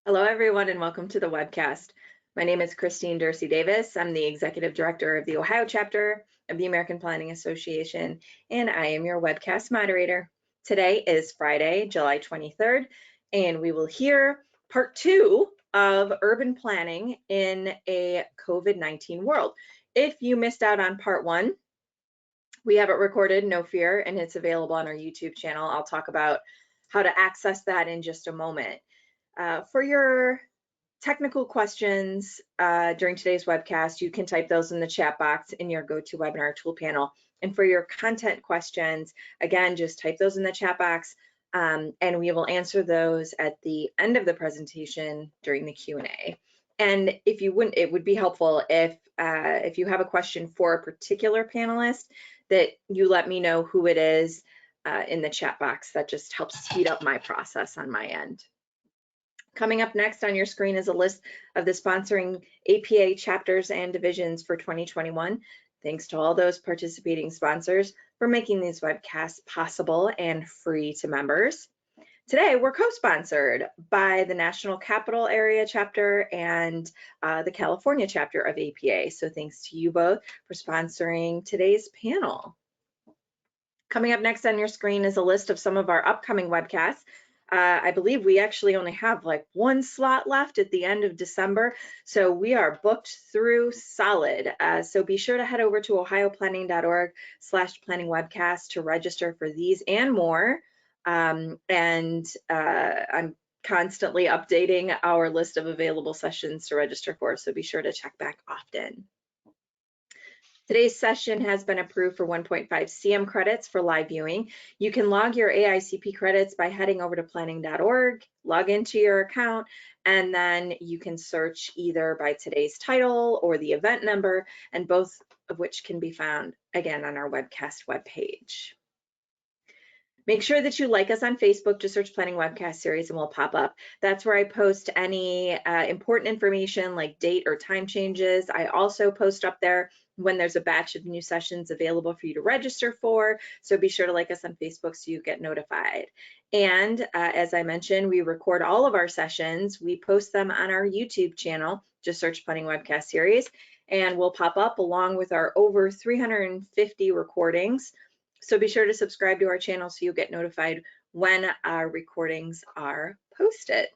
Hello, everyone, and welcome to the webcast. My name is Christine Dorsey Davis. I'm the Executive Director of the Ohio chapter of the American Planning Association, and I am your webcast moderator. Today is Friday, July 23rd, and we will hear part 2 of urban planning in a COVID-19 world. If you missed out on part 1, we have it recorded, no fear, and it's available on our YouTube channel. I'll talk about how to access that in just a moment. For your technical questions during today's webcast, you can type those in the chat box in your GoToWebinar tool panel. And for your content questions, again, just type those in the chat box and we will answer those at the end of the presentation during the Q&A. And if you wouldn't, it would be helpful if you have a question for a particular panelist that you let me know who it is in the chat box. That just helps speed up my process on my end. Coming up next on your screen is a list of the sponsoring APA chapters and divisions for 2021. Thanks to all those participating sponsors for making these webcasts possible and free to members. Today, we're co-sponsored by the National Capital Area chapter and the California chapter of APA. So thanks to you both for sponsoring today's panel. Coming up next on your screen is a list of some of our upcoming webcasts. I believe we actually only have like one slot left at the end of December, so we are booked through solid. So be sure to head over to ohioplanning.org/planningwebcast to register for these and more. I'm constantly updating our list of available sessions to register for, so be sure to check back often. Today's session has been approved for 1.5 CM credits for live viewing. You can log your AICP credits by heading over to planning.org, log into your account, and then you can search either by today's title or the event number, and both of which can be found again on our webcast webpage. Make sure that you like us on Facebook, just search Planning Webcast Series and we'll pop up. That's where I post any important information like date or time changes. I also post up there when there's a batch of new sessions available for you to register for. So be sure to like us on Facebook so you get notified. And as I mentioned, we record all of our sessions. We post them on our YouTube channel, just search Planning Webcast Series, and we'll pop up along with our over 350 recordings. So be sure to subscribe to our channel so you'll get notified when our recordings are posted.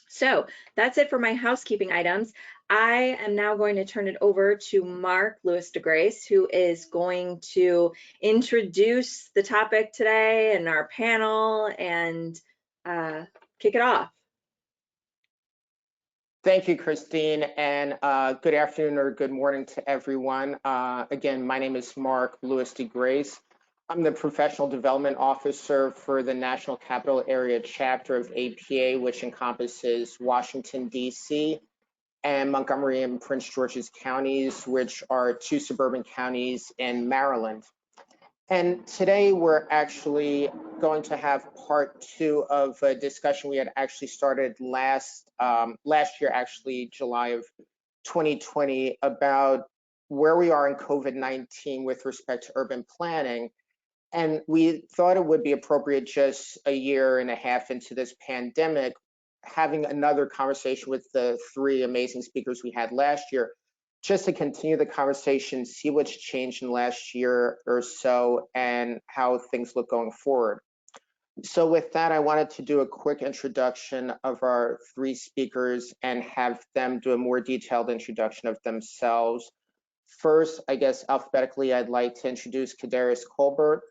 So that's it for my housekeeping items. I am now going to turn it over to Mark Lewis DeGrace, who is going to introduce the topic today and our panel and kick it off. Thank you, Christine, and good afternoon or good morning to everyone. Again, my name is Mark Lewis DeGrace. I'm the Professional Development Officer for the National Capital Area chapter of APA, which encompasses Washington, D.C., and Montgomery and Prince George's counties, which are two suburban counties in Maryland. And today we're actually going to have part 2 of a discussion we had actually started last year, actually July of 2020, about where we are in COVID-19 with respect to urban planning. And we thought it would be appropriate just a year and a half into this pandemic, having another conversation with the 3 amazing speakers we had last year, just to continue the conversation, see what's changed in the last year or so and how things look going forward. So with that, I wanted to do a quick introduction of our 3 speakers and have them do a more detailed introduction of themselves. First, I guess alphabetically, I'd like to introduce Kadarius Colbert.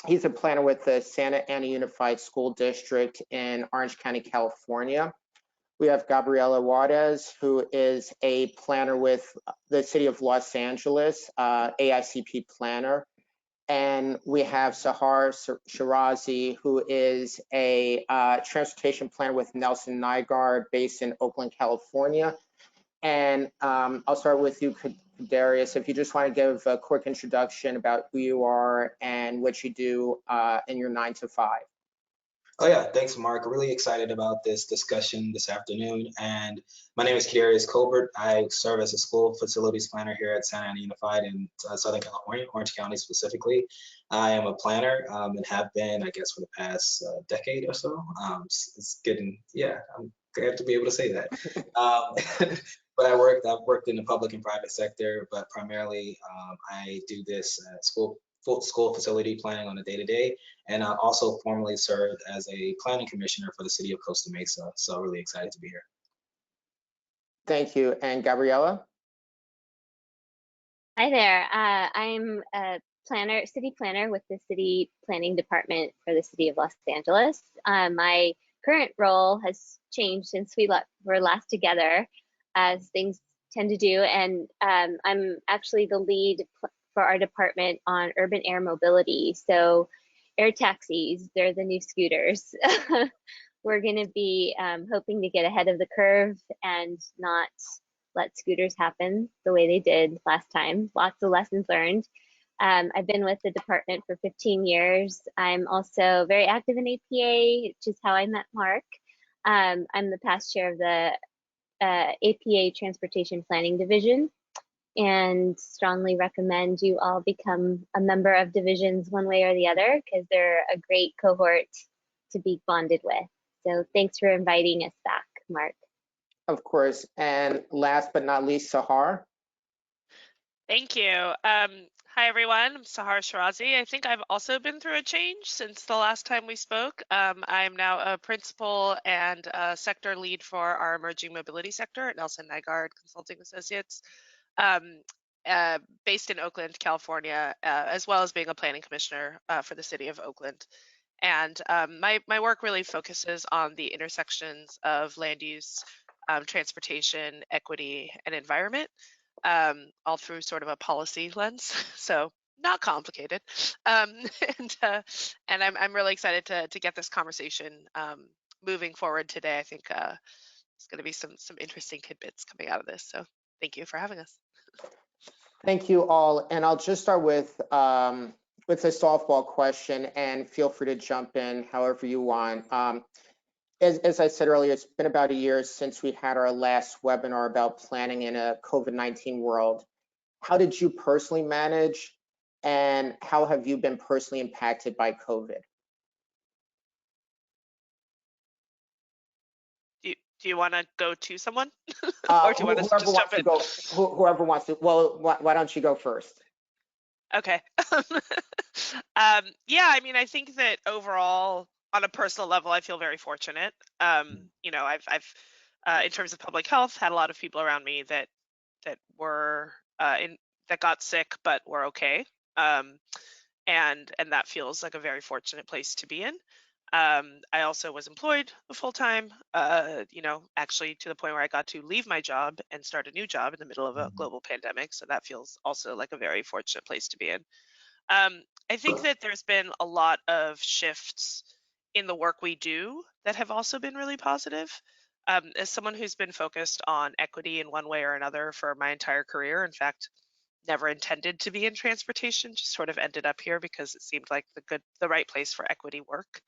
He's a planner with the Santa Ana Unified School District in Orange County, California. We have Gabriela Juarez, who is a planner with the City of Los Angeles, AICP planner. And we have Sahar Shirazi, who is a transportation planner with Nelson Nygaard based in Oakland, California. And I'll start with you, Darius, if you just want to give a quick introduction about who you are and what you do in your 9 to 5. Oh yeah, thanks, Mark. Really excited about this discussion this afternoon. And my name is Kadarius Colbert. I serve as a school facilities planner here at Santa Ana Unified in Southern California, Orange County specifically. I am a planner and have been, I guess, for the past decade or so. It's getting, yeah, I'm glad to be able to say that. But I've worked in the public and private sector, but primarily I do this school facility planning on a day-to-day, and I also formerly served as a planning commissioner for the city of Costa Mesa. So really excited to be here. Thank you. And Gabriella? Hi there. I'm a city planner with the city planning department for the city of Los Angeles. My current role has changed since we were last together, as things tend to do, and I'm actually the lead for our department on urban air mobility. So air taxis, they're the new scooters. We're going to be hoping to get ahead of the curve and not let scooters happen the way they did last time. Lots of lessons learned. I've been with the department for 15 years. I'm also very active in APA, which is how I met Mark. I'm the past chair of the APA Transportation Planning Division, and strongly recommend you all become a member of divisions one way or the other, because they're a great cohort to be bonded with. So thanks for inviting us back, Mark. Of course. And last but not least, Sahar. Thank you. Hi, everyone. I'm Sahar Shirazi. I think I've also been through a change since the last time we spoke. I'm now a principal and a sector lead for our emerging mobility sector at Nelson Nygaard Consulting Associates, based in Oakland, California, as well as being a planning commissioner for the city of Oakland. And my work really focuses on the intersections of land use, transportation, equity, and environment, all through sort of a policy lens. So not complicated. And I'm really excited to get this conversation moving forward today. I think there's going to be some interesting tidbits coming out of this. So thank you for having us. Thank you all. And I'll just start with a softball question, and feel free to jump in however you want. As I said earlier, it's been about a year since we had our last webinar about planning in a COVID-19 world. How did you personally manage, and how have you been personally impacted by COVID? Do you want to go to someone? Or do you want to just jump in? Whoever wants to. Well, why don't you go first? Okay. Yeah, I mean, I think that overall, on a personal level, I feel very fortunate. You know, I've in terms of public health, had a lot of people around me that were that got sick but were okay. And that feels like a very fortunate place to be in. I also was employed full time, you know, actually to the point where I got to leave my job and start a new job in the middle of a global pandemic. So that feels also like a very fortunate place to be in. I think that there's been a lot of shifts in the work we do that have also been really positive. As someone who's been focused on equity in one way or another for my entire career, in fact, never intended to be in transportation, just sort of ended up here because it seemed like the right place for equity work,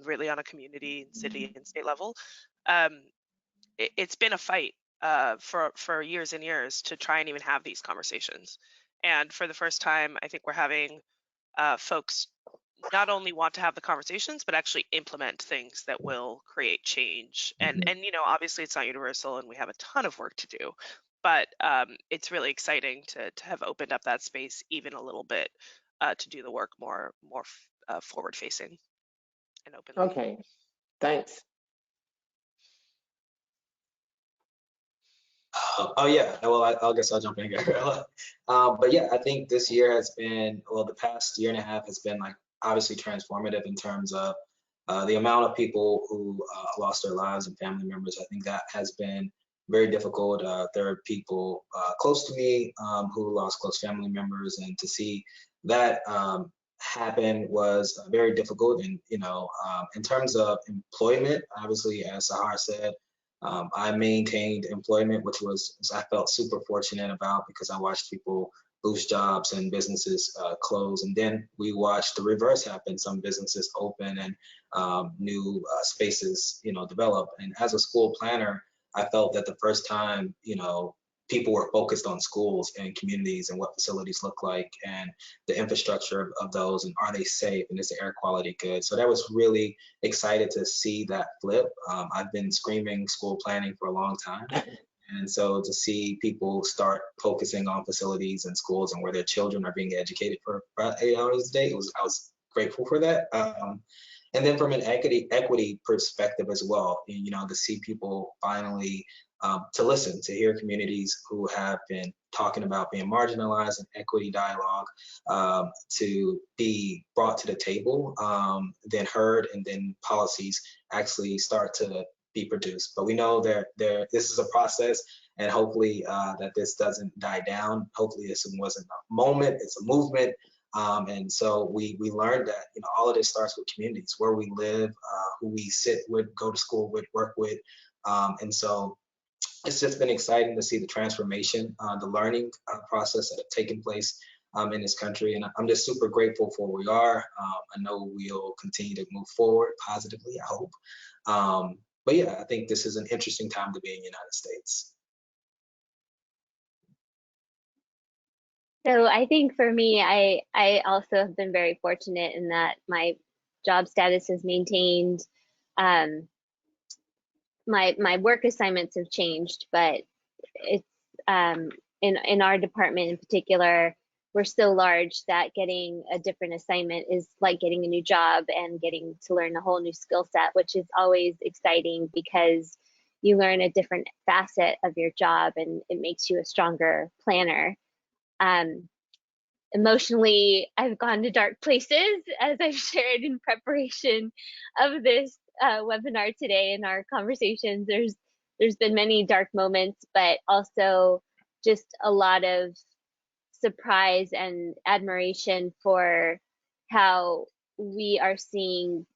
really on a community and city and state level. It's been a fight for years and years to try and even have these conversations. And for the first time, I think we're having folks not only want to have the conversations, but actually implement things that will create change. And you know, obviously it's not universal and we have a ton of work to do, but it's really exciting to have opened up that space even a little bit to do the work more forward facing and openly. Okay, thanks. Oh yeah, well I guess I'll jump in here. But yeah, I think this year has been, well, the past year and a half has been like obviously transformative in terms of the amount of people who lost their lives and family members. I think that has been very difficult. There are people close to me who lost close family members, and to see that happen was very difficult. And you know, in terms of employment, obviously, as Sahar said, I maintained employment, which I felt super fortunate about, because I watched people boost jobs and businesses close. And then we watched the reverse happen. Some businesses open and new spaces, develop. And as a school planner, I felt that the first time, people were focused on schools and communities and what facilities look like and the infrastructure of those, and are they safe, and is the air quality good? So that was really excited to see that flip. I've been screaming school planning for a long time. And so to see people start focusing on facilities and schools and where their children are being educated for about 8 hours a day, I was grateful for that. And then from an equity perspective as well, to see people finally to listen, to hear communities who have been talking about being marginalized, and equity dialogue to be brought to the table, then heard, and then policies actually start to be produced. But we know that this is a process, and hopefully that this doesn't die down. Hopefully this wasn't a moment, it's a movement. And so we learned that all of this starts with communities, where we live, who we sit with, go to school with, work with. And so it's just been exciting to see the transformation, the learning process that have taken place in this country. And I'm just super grateful for where we are. I know we'll continue to move forward positively, I hope. But yeah, I think this is an interesting time to be in the United States. So I think for me, I also have been very fortunate in that my job status is maintained. My work assignments have changed, but it's in our department in particular, we're so large that getting a different assignment is like getting a new job and getting to learn a whole new skill set, which is always exciting because you learn a different facet of your job and it makes you a stronger planner. Emotionally, I've gone to dark places, as I've shared in preparation of this webinar today. In our conversations, there's been many dark moments, but also just a lot of surprise and admiration for how we are seeing,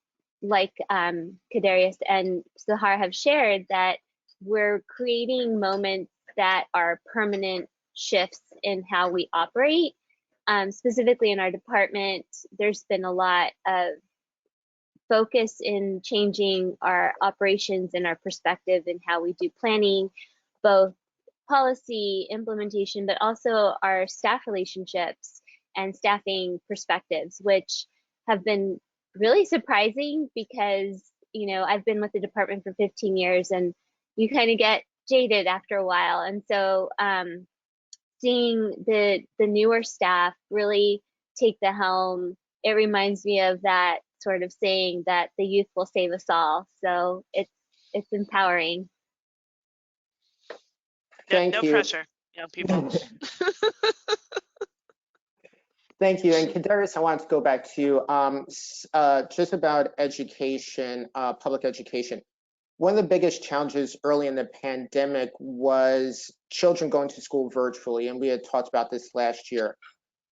like Kadarius and Sahar have shared, that we're creating moments that are permanent shifts in how we operate. Specifically in our department, there's been a lot of focus in changing our operations and our perspective in how we do planning, both policy implementation, but also our staff relationships and staffing perspectives, which have been really surprising because, I've been with the department for 15 years and you kind of get jaded after a while. And so seeing the newer staff really take the helm, it reminds me of that sort of saying that the youth will save us all. So it's empowering. Thank no you. pressure, young people. Thank you. And Kadarius, I wanted to go back to you just about education, public education. One of the biggest challenges early in the pandemic was children going to school virtually, and we had talked about this last year.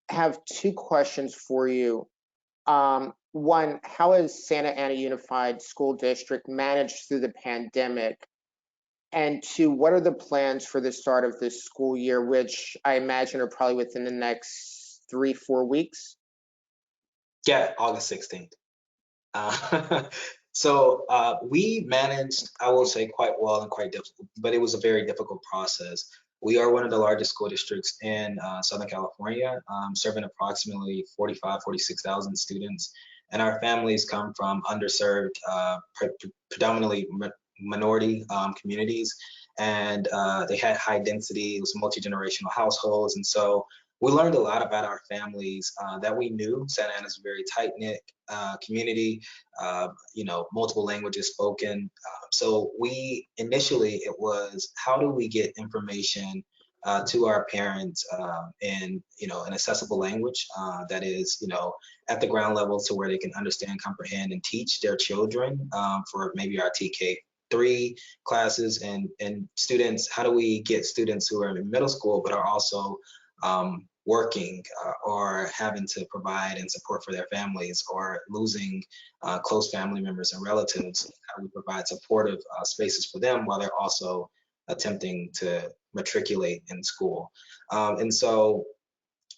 I have two questions for you. One, how has Santa Ana Unified School District managed through the pandemic? And two, what are the plans for the start of this school year, which I imagine are probably within the next 3-4 weeks? Yeah, August 16th. So we managed, I will say, quite well and quite difficult, but it was a very difficult process. We are one of the largest school districts in Southern California, serving approximately 46,000 students. And our families come from underserved, predominantly minority communities. And they had high density, it was multi-generational households. And so we learned a lot about our families that we knew. Santa Ana is a very tight-knit community, multiple languages spoken. So initially it was, how do we get information to our parents in an accessible language that is at the ground level, to where they can understand, comprehend, and teach their children for maybe our TK3 classes and students. How do we get students who are in middle school but are also working or having to provide and support for their families, or losing close family members and relatives? How do we provide supportive spaces for them while they're also attempting to matriculate in school? And so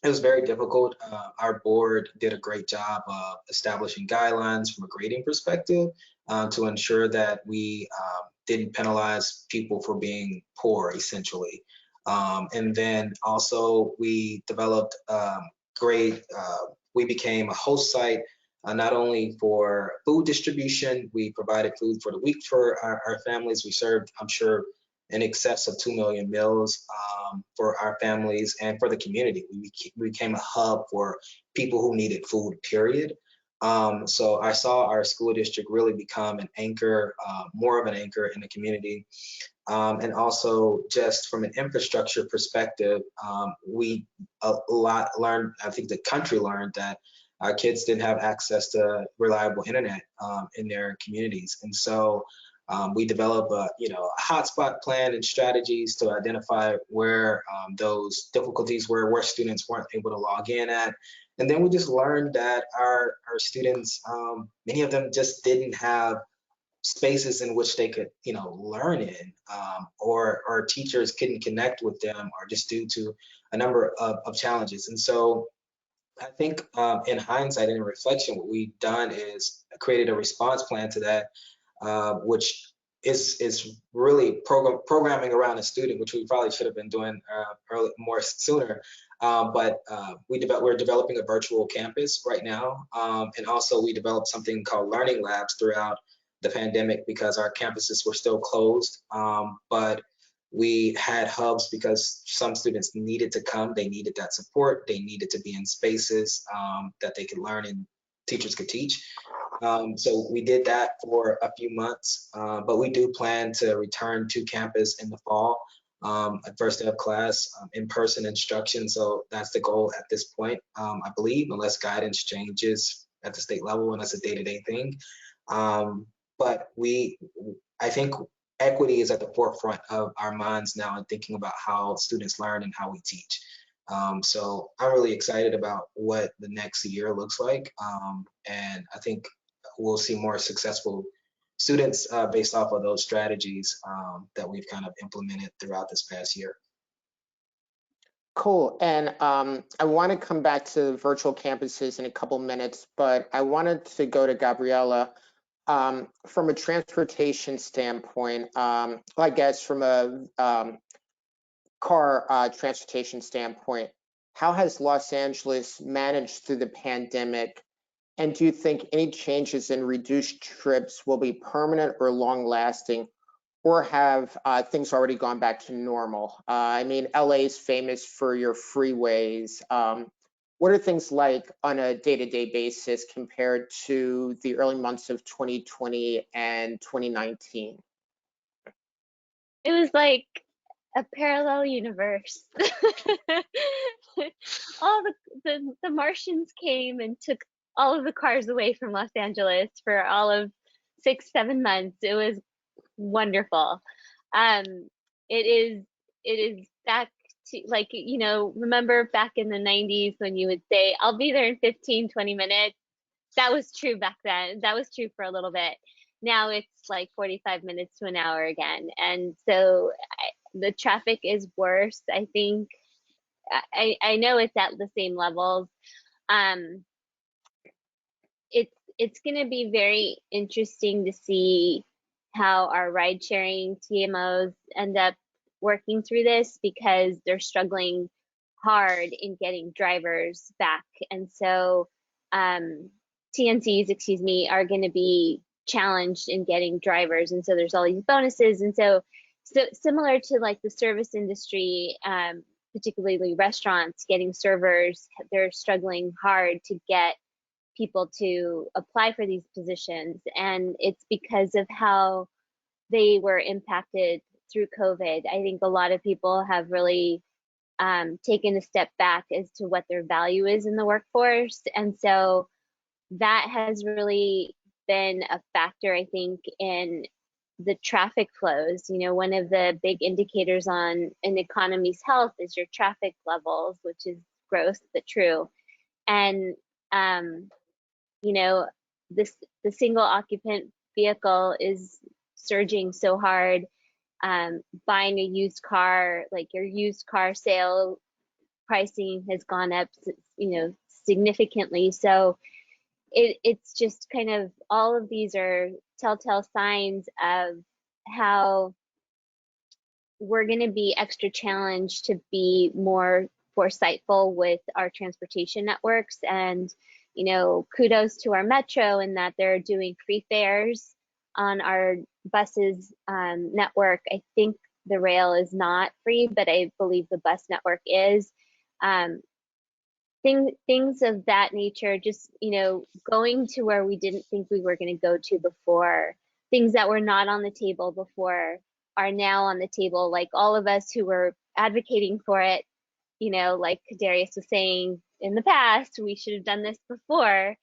It was very difficult. Our board did a great job of establishing guidelines from a grading perspective to ensure that we didn't penalize people for being poor, essentially. And then also we developed we became a host site not only for food distribution, we provided food for the week for our families. We served, I'm sure, in excess of 2 million meals for our families and for the community. We became a hub for people who needed food, period. So I saw our school district really become an anchor, more of an anchor in the community. And also just from an infrastructure perspective, we a lot learned, I think the country learned that our kids didn't have access to reliable internet in their communities. And so we develop a hotspot plan and strategies to identify where those difficulties were, where students weren't able to log in at. And then we just learned that our students, many of them just didn't have spaces in which they could, learn in, or teachers couldn't connect with them, or just due to a number of challenges. And so I think in hindsight and in reflection, what we've done is created a response plan to that, which is really programming around a student, which we probably should have been doing more sooner. But we're developing a virtual campus right now, and also we developed something called learning labs throughout the pandemic because our campuses were still closed. But we had hubs because some students needed to come, they needed that support, they needed to be in spaces that they could learn and teachers could teach. So we did that for a few months, but we do plan to return to campus in the fall. At first day of class, in-person instruction. So that's the goal at this point, I believe, unless guidance changes at the state level and that's a day-to-day thing. But I think equity is at the forefront of our minds now in thinking about how students learn and how we teach. So I'm really excited about what the next year looks like. And I think we'll see more successful students based off of those strategies that we've kind of implemented throughout this past year. Cool. And I want to come back to virtual campuses in a couple minutes, but I wanted to go to Gabriella. From a transportation standpoint, I guess from a car transportation standpoint, how has Los Angeles managed through the pandemic? And do you think any changes in reduced trips will be permanent or long lasting, or have things already gone back to normal? I mean, LA is famous for your freeways. What are things like on a day-to-day basis compared to the early months of 2020 and 2019? It was like a parallel universe. All the Martians came and took all of the cars away from Los Angeles for all of 6-7 months. It was wonderful. It is back to, like, remember back in the 90s when you would say, I'll be there in 15-20 minutes. That was true back then. That was true for a little bit. Now it's like 45 minutes to an hour again. And so the traffic is worse. I think, I know it's at the same levels. It's going to be very interesting to see how our ride sharing TMOs end up working through this, because they're struggling hard in getting drivers back. And so TNCs, are going to be challenged in getting drivers. And so there's all these bonuses. And so similar to like the service industry, particularly restaurants, getting servers, they're struggling hard to get people to apply for these positions. And it's because of how they were impacted through COVID. I think a lot of people have really taken a step back as to what their value is in the workforce. And so that has really been a factor, I think, in the traffic flows. One of the big indicators on an economy's health is your traffic levels, which is gross but true. And the single occupant vehicle is surging so hard. Buying a used car, like your used car sale pricing has gone up, significantly. So it's just kind of, all of these are telltale signs of how we're going to be extra challenged to be more foresightful with our transportation networks. And kudos to our metro in that they're doing free fares on our buses network. I think the rail is not free, but I believe the bus network is. Things of that nature, just going to where we didn't think we were going to go to before. Things that were not on the table before are now on the table. Like all of us who were advocating for it, like Darius was saying in the past, we should have done this before.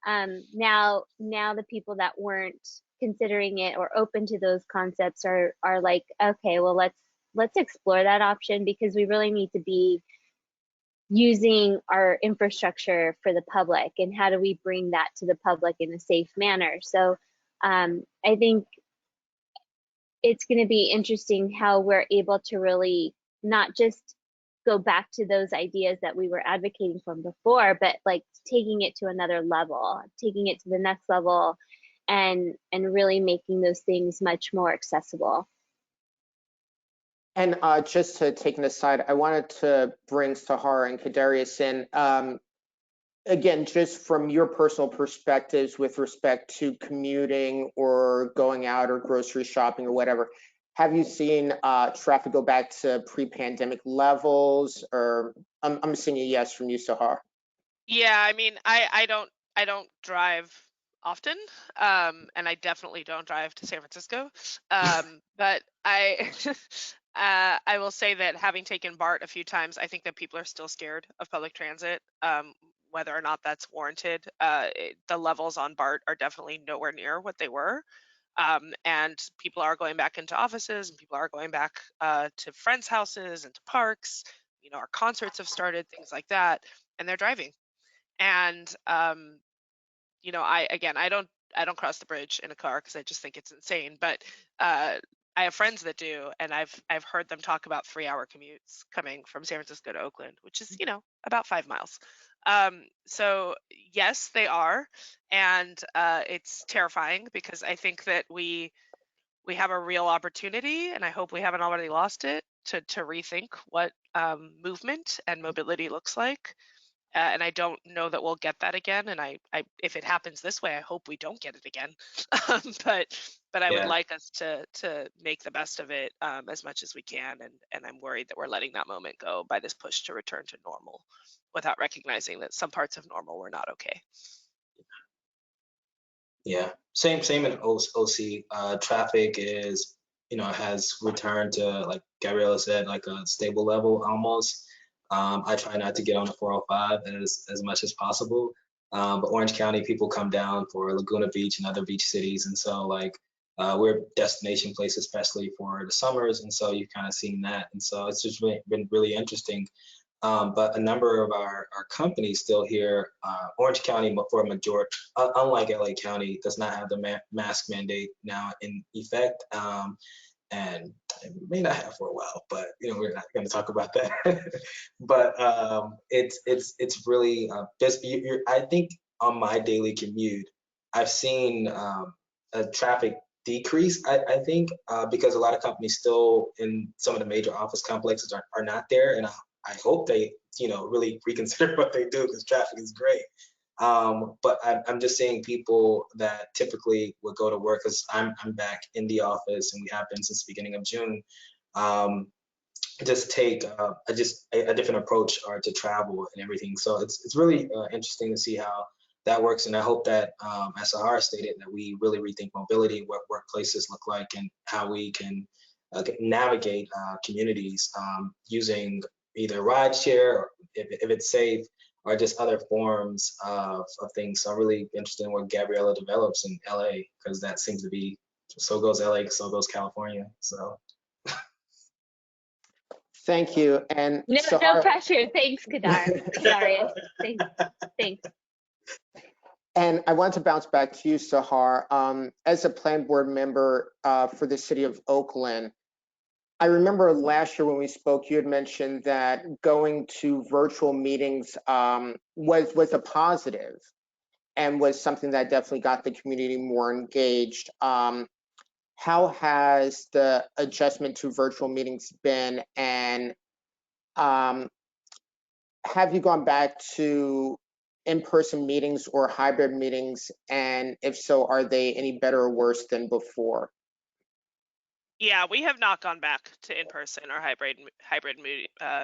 Now the people that weren't considering it or open to those concepts are like, okay, well, let's explore that option, because we really need to be using our infrastructure for the public, and how do we bring that to the public in a safe manner. So I think it's going to be interesting how we're able to really not just go back to those ideas that we were advocating from before, but like taking it to another level, taking it to the next level, and really making those things much more accessible. And just to take an aside, I wanted to bring Shara and Kadarius in. Again, just from your personal perspectives with respect to commuting or going out or grocery shopping or whatever, have you seen traffic go back to pre-pandemic levels? Or I'm seeing a yes from you, Shara. Yeah, I mean, I don't drive often, and I definitely don't drive to San Francisco. But I will say that having taken BART a few times, I think that people are still scared of public transit, whether or not that's warranted. The levels on BART are definitely nowhere near what they were. And people are going back into offices, and people are going back to friends' houses and to parks. Our concerts have started, things like that, and they're driving. And I don't cross the bridge in a car because I just think it's insane. But I have friends that do, and I've heard them talk about 3-hour commutes coming from San Francisco to Oakland, which is about 5 miles. So yes, they are, and it's terrifying, because I think that we have a real opportunity, and I hope we haven't already lost it, to rethink what movement and mobility looks like. And I don't know that we'll get that again. And I if it happens this way, I hope we don't get it again. But I would like us to make the best of it as much as we can. And I'm worried that we're letting that moment go by this push to return to normal, without recognizing that some parts of normal were not okay. Yeah, same in OC. Traffic is, has returned to, like Gabriella said, like a stable level almost. I try not to get on the 405 as much as possible. But Orange County people come down for Laguna Beach and other beach cities, and so like we're a destination place, especially for the summers, and so you've kind of seen that, and so it's just been really interesting. But a number of our companies still here, Orange County, for a majority, unlike LA County, does not have the mask mandate now in effect. And it may not have for a while, but we're not going to talk about that. But it's really I think on my daily commute, I've seen a traffic decrease. I think because a lot of companies still in some of the major office complexes are not there, and I hope they really reconsider what they do, because traffic is great. But I'm just seeing people that typically would go to work, because I'm back in the office, and we have been since the beginning of June. Just take a different approach to travel and everything. So it's really interesting to see how that works, and I hope that, as Shara stated, that we really rethink mobility, what workplaces look like, and how we can navigate communities using either rideshare, or if it's safe, or just other forms of things. So I'm really interested in what Gabriella develops in LA, because that seems to be, so goes LA, so goes California. So Thank you. And No Shara, pressure. Thanks, Kadarius. Thanks. and I want to bounce back to you, Shara. As a planning board member for the city of Oakland, I remember last year when we spoke, you had mentioned that going to virtual meetings was a positive and was something that definitely got the community more engaged. How has the adjustment to virtual meetings been, and have you gone back to in-person meetings or hybrid meetings? And if so, are they any better or worse than before? Yeah, we have not gone back to in-person or hybrid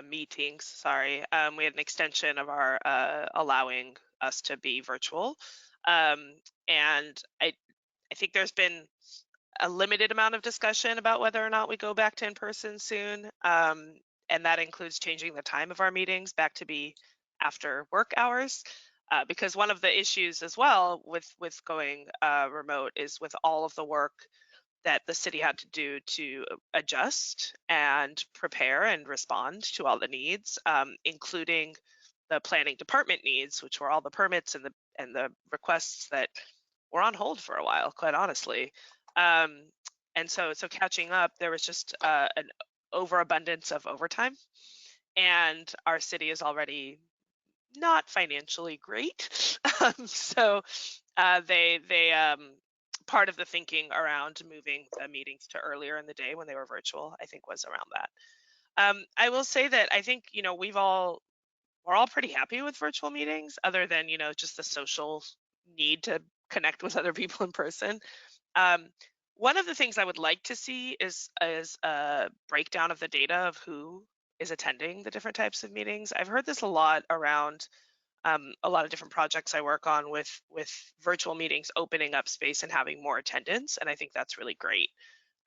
meetings. Sorry, we had an extension of our allowing us to be virtual, and I think there's been a limited amount of discussion about whether or not we go back to in-person soon, and that includes changing the time of our meetings back to be after work hours. Because one of the issues as well with going remote is with all of the work that the city had to do to adjust and prepare and respond to all the needs, including the planning department needs, which were all the permits and the requests that were on hold for a while, quite honestly. And so catching up, there was just an overabundance of overtime, and our city is already not financially great. So they part of the thinking around moving the meetings to earlier in the day when they were virtual, I think, was around that. I will say that I think, you know, we're all pretty happy with virtual meetings, other than, you know, just the social need to connect with other people in person. Um, One of the things I would like to see is a breakdown of the data of who is attending the different types of meetings. I've heard this a lot around a lot of different projects I work on with virtual meetings opening up space and having more attendance, and I think that's really great.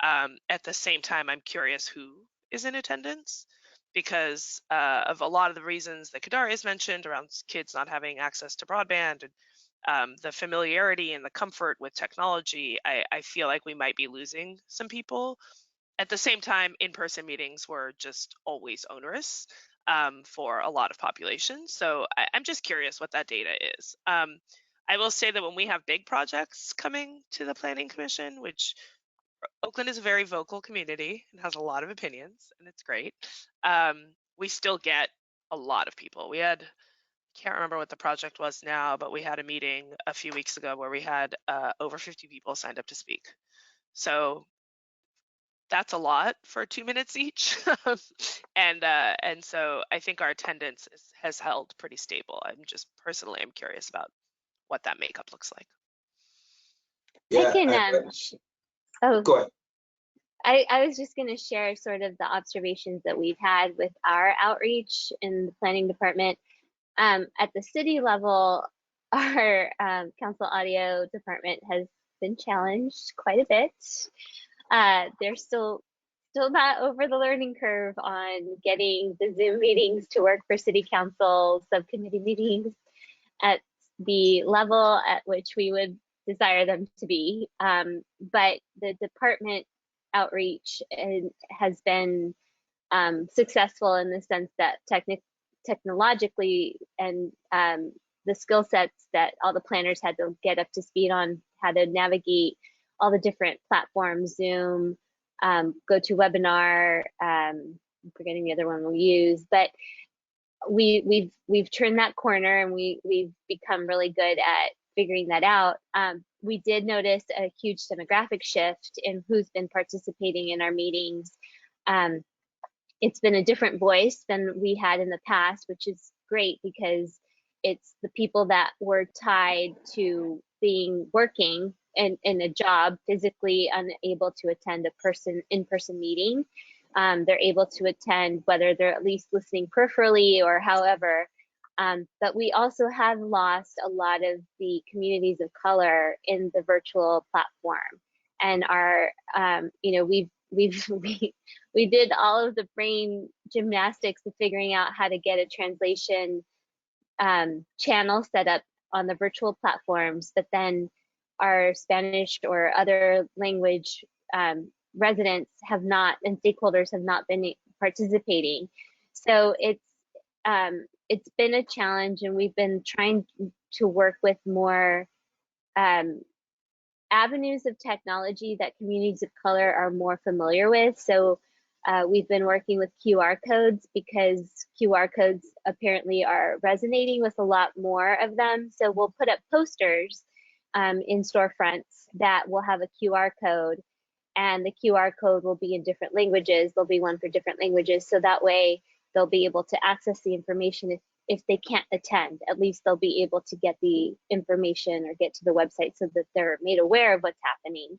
At the same time, I'm curious who is in attendance, because of a lot of the reasons that Kadar has mentioned around kids not having access to broadband and the familiarity and the comfort with technology. I feel like we might be losing some people. At the same time, in-person meetings were just always onerous for a lot of populations. So I'm just curious what that data is. I will say that when we have big projects coming to the Planning Commission, which Oakland is a very vocal community and has a lot of opinions, and it's great, we still get a lot of people. We had, can't remember what the project was now, but we had a meeting a few weeks ago where we had over 50 people signed up to speak. So that's a lot for 2 minutes each. And so I think our attendance has held pretty stable. I'm curious about what that makeup looks like. Yeah, I can oh, go ahead. I was just going to share sort of the observations that we've had with our outreach in the planning department. At the city level, our council audio department has been challenged quite a bit. They're still not over the learning curve on getting the Zoom meetings to work for city council subcommittee meetings at the level at which we would desire them to be. But the department outreach has been successful in the sense that technologically and the skill sets that all the planners had to get up to speed on how to navigate all the different platforms, Zoom, GoToWebinar, I'm forgetting the other one we use, but we've turned that corner, and we've become really good at figuring that out. We did notice a huge demographic shift in who's been participating in our meetings. It's been a different voice than we had in the past, which is great because it's the people that were tied to working in a job, physically unable to attend in-person meeting. They're able to attend, whether they're at least listening peripherally or however. But we also have lost a lot of the communities of color in the virtual platform, and our, we did all of the brain gymnastics of figuring out how to get a translation channel set up on the virtual platforms, but then our Spanish or other language residents have not, and stakeholders have not been participating. So it's been a challenge, and we've been trying to work with more avenues of technology that communities of color are more familiar with. So We've been working with QR codes because QR codes apparently are resonating with a lot more of them. So we'll put up posters in storefronts that will have a QR code, and the QR code will be in different languages. There'll be one for different languages. So that way they'll be able to access the information if they can't attend. At least they'll be able to get the information or get to the website so that they're made aware of what's happening.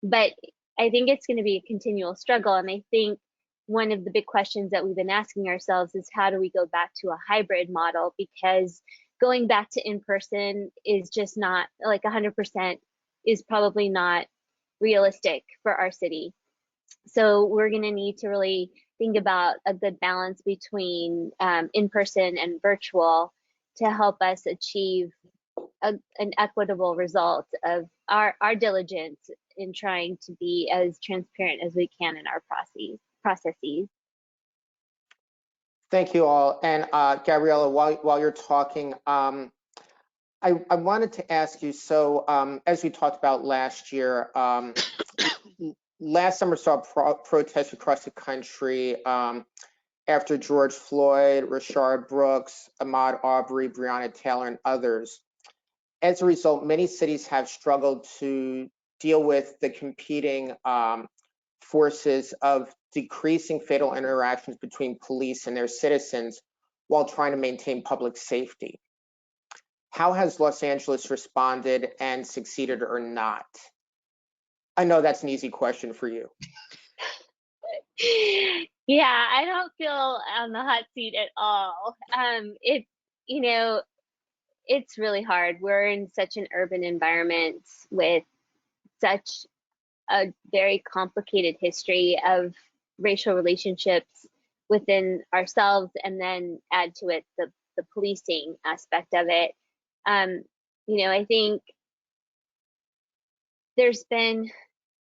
But I think it's going to be a continual struggle. And I think one of the big questions that we've been asking ourselves is, how do we go back to a hybrid model? Because going back to in-person is just not, like 100% is probably not realistic for our city. So we're going to need to really think about a good balance between in-person and virtual to help us achieve an equitable result of our diligence in trying to be as transparent as we can in our processes. Thank you all. And Gabriella, while you're talking, I wanted to ask you, so as we talked about last year, last summer saw protests across the country after George Floyd, Rashard Brooks, Ahmaud Arbery, Breonna Taylor, and others. As a result, many cities have struggled to deal with the competing forces of decreasing fatal interactions between police and their citizens while trying to maintain public safety. How has Los Angeles responded and succeeded or not? I know that's an easy question for you. Yeah, I don't feel on the hot seat at all. You know, it's really hard. We're in such an urban environment with such a very complicated history of racial relationships within ourselves, and then add to it the policing aspect of it. You know, I think there's been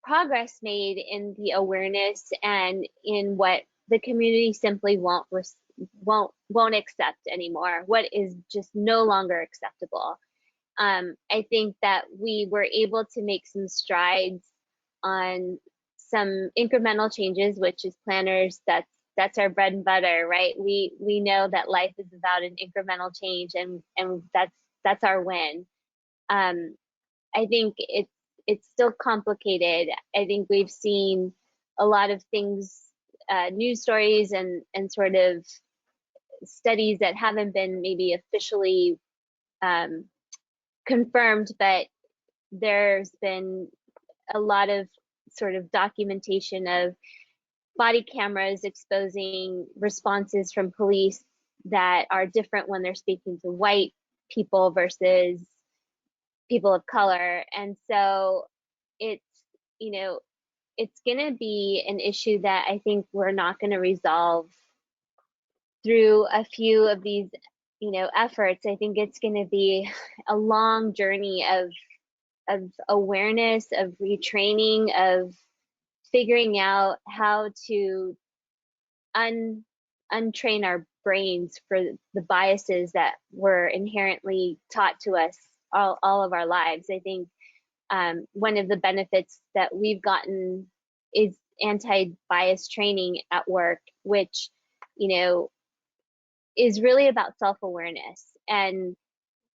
progress made in the awareness and in what the community simply won't accept anymore, what is just no longer acceptable. I think that we were able to make some strides on some incremental changes, which is planners, that's our bread and butter, right? We know that life is about an incremental change, and that's our win. I think it's still complicated. I think we've seen a lot of things, news stories and sort of studies that haven't been maybe officially confirmed, but there's been a lot of sort of documentation of body cameras exposing responses from police that are different when they're speaking to white people versus people of color. And so it's, you know, it's going to be an issue that I think we're not going to resolve through a few of these, you know, efforts. I think it's going to be a long journey of awareness, of retraining, of figuring out how to untrain our brains for the biases that were inherently taught to us all of our lives. I think one of the benefits that we've gotten is anti-bias training at work, which, you know, is really about self-awareness and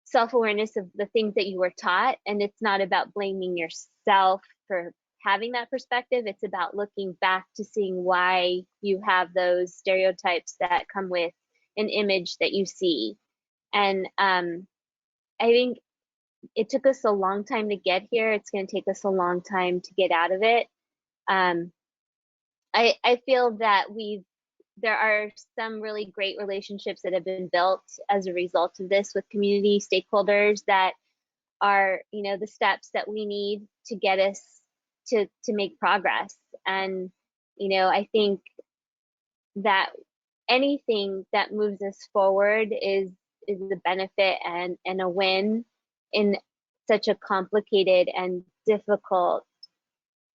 self-awareness of the things that you were taught. And it's not about blaming yourself for having that perspective. It's about looking back to seeing why you have those stereotypes that come with an image that you see. And I think it took us a long time to get here. It's going to take us a long time to get out of it. I feel that there are some really great relationships that have been built as a result of this with community stakeholders that are, you know, the steps that we need to get us to make progress. And, you know, I think that anything that moves us forward is a benefit and a win in such a complicated and difficult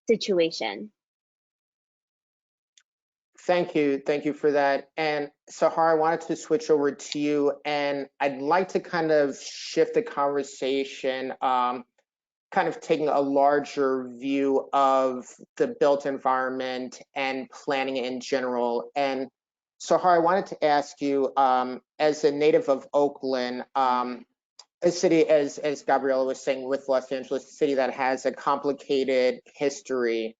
situation. Thank you for that. And Sahar, I wanted to switch over to you, and I'd like to kind of shift the conversation kind of taking a larger view of the built environment and planning in general. And so, Shara, I wanted to ask you, as a native of Oakland, a city, as Gabriella was saying, with Los Angeles, a city that has a complicated history,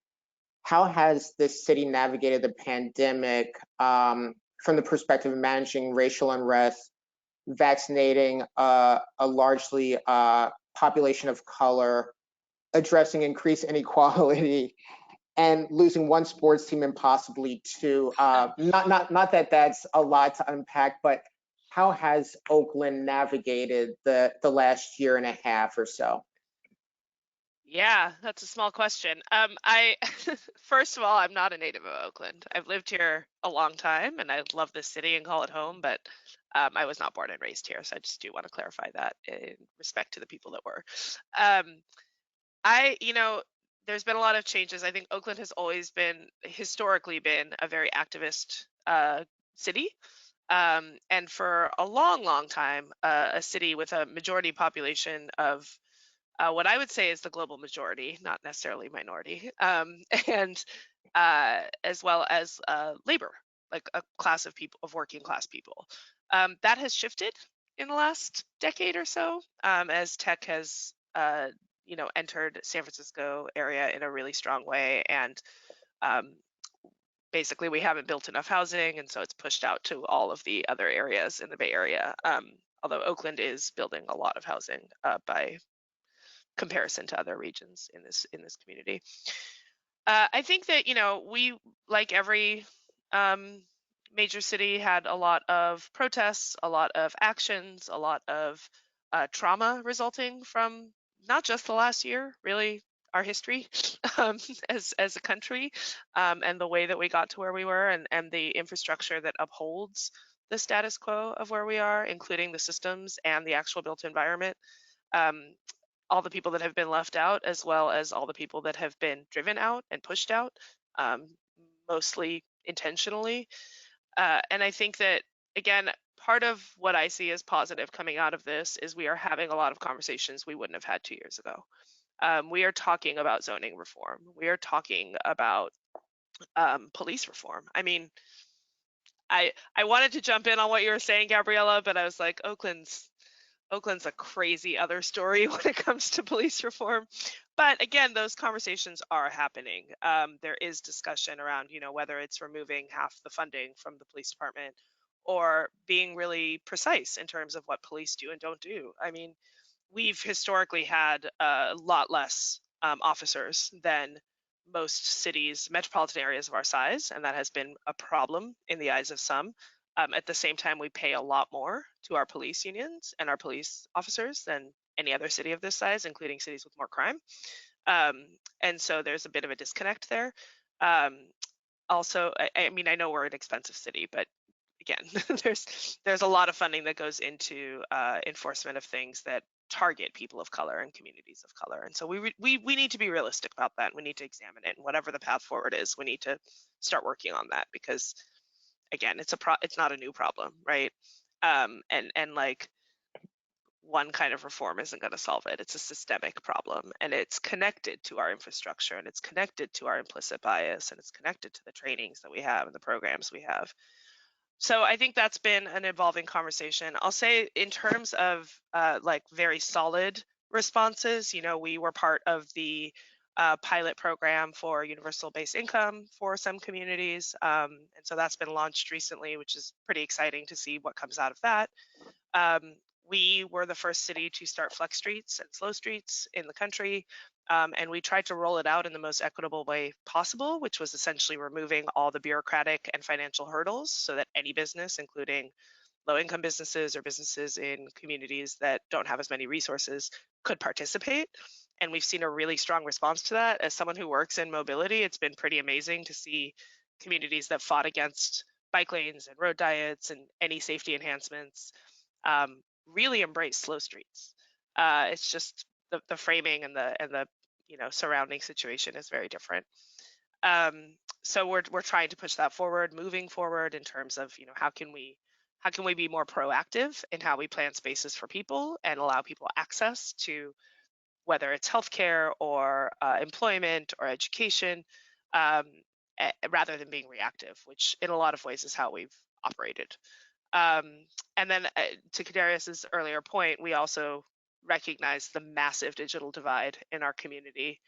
how has this city navigated the pandemic from the perspective of managing racial unrest, vaccinating a largely population of color, addressing increased inequality, and losing one sports team and possibly two? Not that that's a lot to unpack, but how has Oakland navigated the last year and a half or so? Yeah, that's a small question. I first of all, I'm not a native of Oakland. I've lived here a long time, and I love this city and call it home. But I was not born and raised here, so I just do want to clarify that in respect to the people that were. Um, you know, there's been a lot of changes. I think Oakland has always been, historically been, a very activist city. And for a long, long time, a city with a majority population of what I would say is the global majority, not necessarily minority, and as well as labor, like a class of people, of working class people. That has shifted in the last decade or so, as tech has, entered San Francisco area in a really strong way, and um, basically we haven't built enough housing, and so it's pushed out to all of the other areas in the Bay Area. Although Oakland is building a lot of housing by comparison to other regions in this community. I think that we, like every major city, had a lot of protests, a lot of actions, a lot of trauma resulting from not just the last year, really our history um, as a country, and the way that we got to where we were, and the infrastructure that upholds the status quo of where we are, including the systems and the actual built environment. Um, all the people that have been left out, as well as all the people that have been driven out and pushed out, um, mostly intentionally. And I think that, again, part of what I see as positive coming out of this is we are having a lot of conversations we wouldn't have had 2 years ago. We are talking about zoning reform. We are talking about police reform. I mean, I wanted to jump in on what you were saying, Gabriella, but I was like, Oakland's a crazy other story when it comes to police reform. But again, those conversations are happening. There is discussion around, whether it's removing half the funding from the police department or being really precise in terms of what police do and don't do. I mean, we've historically had a lot less officers than most cities, metropolitan areas of our size, and that has been a problem in the eyes of some. At the same time, we pay a lot more to our police unions and our police officers than any other city of this size, including cities with more crime. And so there's a bit of a disconnect there. Um, Also, I mean, I know we're an expensive city, but again, there's a lot of funding that goes into enforcement of things that target people of color and communities of color. And so we need to be realistic about that. We need to examine it, and whatever the path forward is, we need to start working on that, because again, it's not a new problem, right? And like, one kind of reform isn't going to solve it. It's a systemic problem, and it's connected to our infrastructure, and it's connected to our implicit bias, and it's connected to the trainings that we have and the programs we have. So I think that's been an evolving conversation. I'll say, in terms of like very solid responses, we were part of the pilot program for universal base income for some communities. And so that's been launched recently, which is pretty exciting to see what comes out of that. We were the first city to start flex streets and slow streets in the country. And we tried to roll it out in the most equitable way possible, which was essentially removing all the bureaucratic and financial hurdles so that any business, including low-income businesses or businesses in communities that don't have as many resources, could participate. And we've seen a really strong response to that. As someone who works in mobility, it's been pretty amazing to see communities that fought against bike lanes and road diets and any safety enhancements really embrace slow streets. It's just the framing and the surrounding situation is very different. So we're trying to push that forward, moving forward in terms of how can we be more proactive in how we plan spaces for people and allow people access to whether it's healthcare or employment or education, rather than being reactive, which in a lot of ways is how we've operated. And then to Kadarius's earlier point, we also recognize the massive digital divide in our community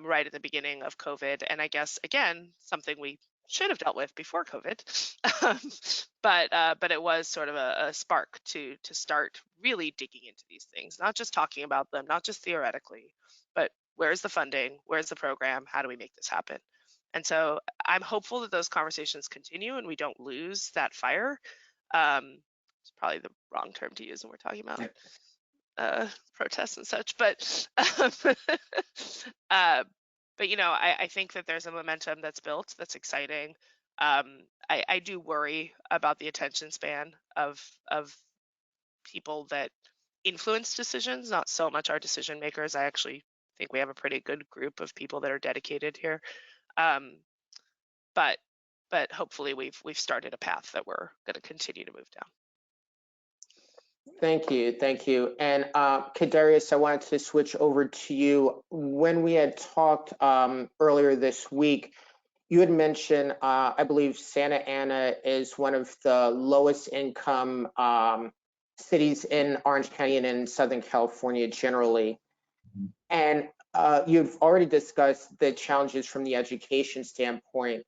right at the beginning of COVID. And I guess, again, something we should have dealt with before COVID, but it was sort of a spark to start really digging into these things, not just talking about them, not just theoretically, but where's the funding, where's the program, how do we make this happen? And so I'm hopeful that those conversations continue and we don't lose that fire. It's probably the wrong term to use when we're talking about protests and such, but but you know, I think that there's a momentum that's built that's exciting. I do worry about the attention span of people that influence decisions, not so much our decision makers. I actually think we have a pretty good group of people that are dedicated here. But hopefully we've started a path that we're going to continue to move down. Thank you. And Kadarius, I wanted to switch over to you. When we had talked earlier this week, you had mentioned, I believe Santa Ana is one of the lowest income cities in Orange County and in Southern California generally. And you've already discussed the challenges from the education standpoint.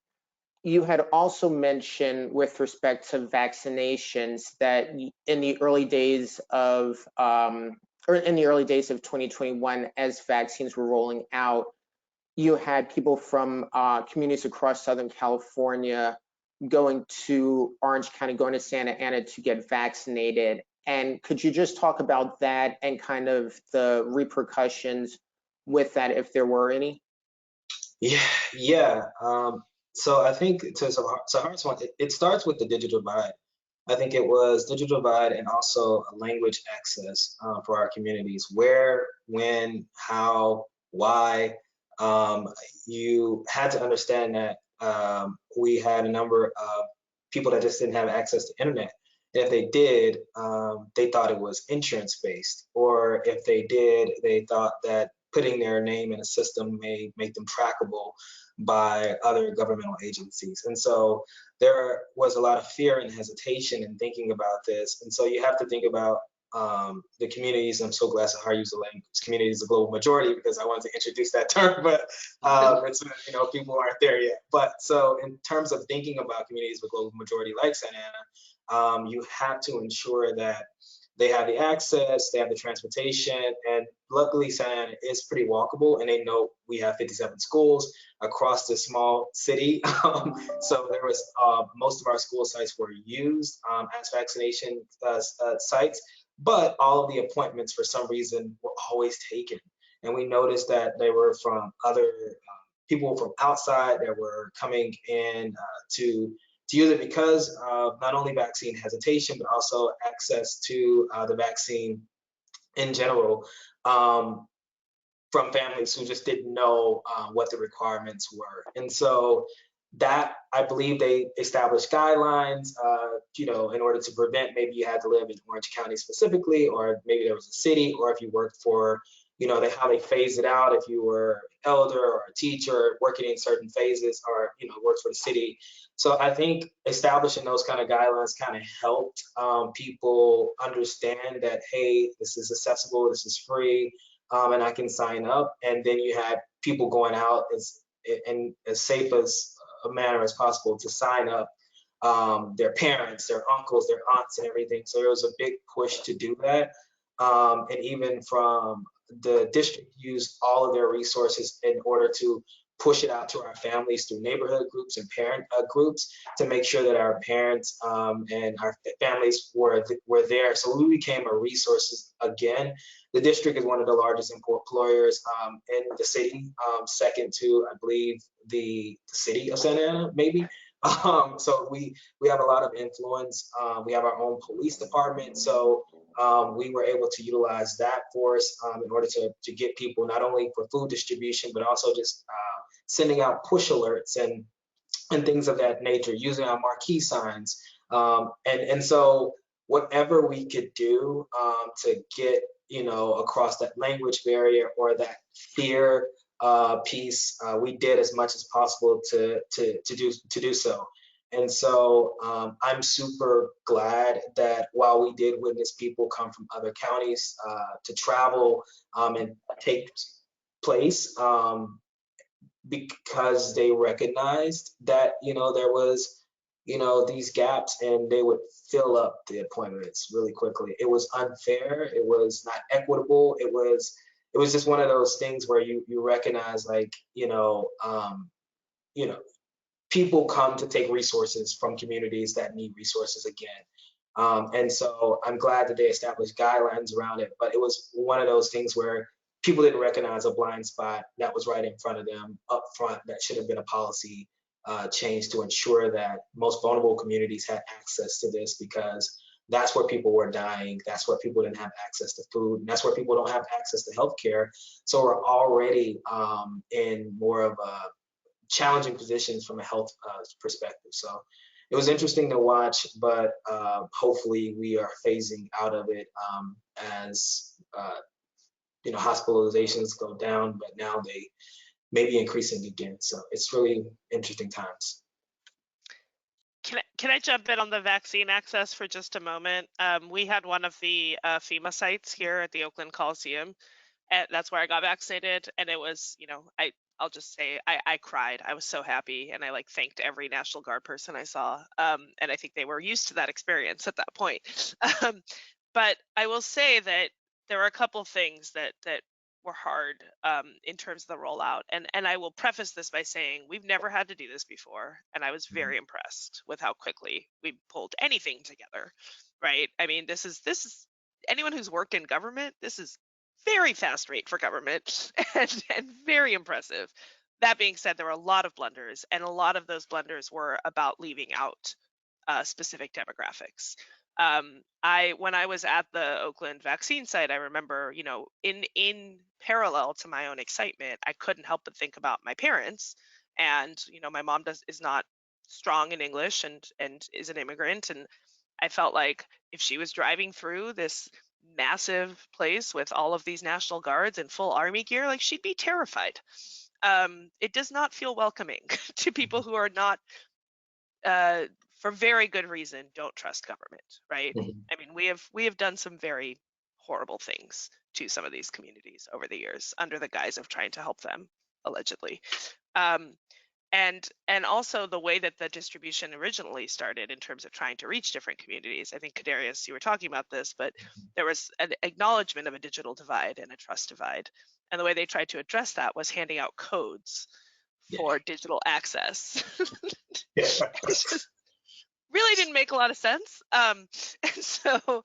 You had also mentioned with respect to vaccinations that in the early days of 2021, as vaccines were rolling out, you had people from communities across Southern California going to Orange County, going to Santa Ana to get vaccinated. And could you just talk about that and kind of the repercussions with that, if there were any? Yeah. So I think to Sahar's one, it starts with the digital divide. I think it was digital divide and also language access for our communities. Where, when, how, why. You had to understand that we had a number of people that just didn't have access to internet. And if they did, they thought it was insurance based, or if they did, they thought that putting their name in a system may make them trackable by other governmental agencies. And so there was a lot of fear and hesitation in thinking about this. And so you have to think about the communities. I'm so glad Sahar used the language communities of global majority, because I wanted to introduce that term, but it's, you know, people aren't there yet. But so in terms of thinking about communities with global majority like Santa Ana, you have to ensure that they have the access, they have the transportation, and luckily Santa Ana is pretty walkable, and they know we have 57 schools across this small city. So there was most of our school sites were used as vaccination sites, but all of the appointments for some reason were always taken. And we noticed that they were from other people from outside that were coming in to use it because of not only vaccine hesitation, but also access to the vaccine in general from families who just didn't know what the requirements were. And so that, I believe they established guidelines, you know, in order to prevent, maybe you had to live in Orange County specifically, or maybe there was a city, or if you worked for, you know, how they phased it out, if you were an elder or a teacher working in certain phases, or, you know, worked for the city. So I think establishing those kind of guidelines kind of helped people understand that, hey, this is accessible, this is free, and I can sign up. And then you had people going out in as safe as a manner as possible to sign up their parents, their uncles, their aunts, and everything. So there was a big push to do that. And even from the district used all of their resources in order to push it out to our families through neighborhood groups and parent groups to make sure that our parents and our families were there. So we became a resource again. The district is one of the largest employers in the city, second to, I believe, the city of Santa Ana, maybe. So we have a lot of influence. We have our own police department. So we were able to utilize that force in order to get people not only for food distribution, but also just sending out push alerts and things of that nature, using our marquee signs. And so whatever we could do to get, across that language barrier or that fear piece, we did as much as possible to do so. And so I'm super glad that while we did witness people come from other counties to travel and take place, because they recognized that there was these gaps, and they would fill up the appointments really quickly. It was unfair, it was not equitable, it was just one of those things where you recognize, like, people come to take resources from communities that need resources again. And so I'm glad that they established guidelines around it, but it was one of those things where people didn't recognize a blind spot that was right in front of them up front that should have been a policy change to ensure that most vulnerable communities had access to this, because that's where people were dying. That's where people didn't have access to food. And that's where people don't have access to healthcare. So we're already in more of a challenging positions from a health perspective. So it was interesting to watch, but hopefully we are phasing out of it as hospitalizations go down, but now they may be increasing again. So it's really interesting times. Can I jump in on the vaccine access for just a moment? We had one of the FEMA sites here at the Oakland Coliseum, and that's where I got vaccinated. And it was, I'll just say I cried. I was so happy, and I thanked every National Guard person I saw. And I think they were used to that experience at that point. But I will say that there were a couple things that were hard in terms of the rollout. And I will preface this by saying we've never had to do this before, and I was very impressed with how quickly we pulled anything together, right? I mean, this is anyone who's worked in government, this is very fast rate for government and very impressive. That being said, there were a lot of blunders, and a lot of those blunders were about leaving out specific demographics. When I was at the Oakland vaccine site, I remember, in parallel to my own excitement, I couldn't help but think about my parents. And, my mom is not strong in English and is an immigrant. And I felt like if she was driving through this massive place with all of these National Guards in full army gear, like, she'd be terrified. It does not feel welcoming to people who are not, for very good reason, don't trust government, right? I mean, we have done some very horrible things to some of these communities over the years under the guise of trying to help them, allegedly. And also the way that the distribution originally started in terms of trying to reach different communities. I think, Kadarius, you were talking about this, but there was an acknowledgement of a digital divide and a trust divide. And the way they tried to address that was handing out codes for digital access. Really didn't make a lot of sense. And so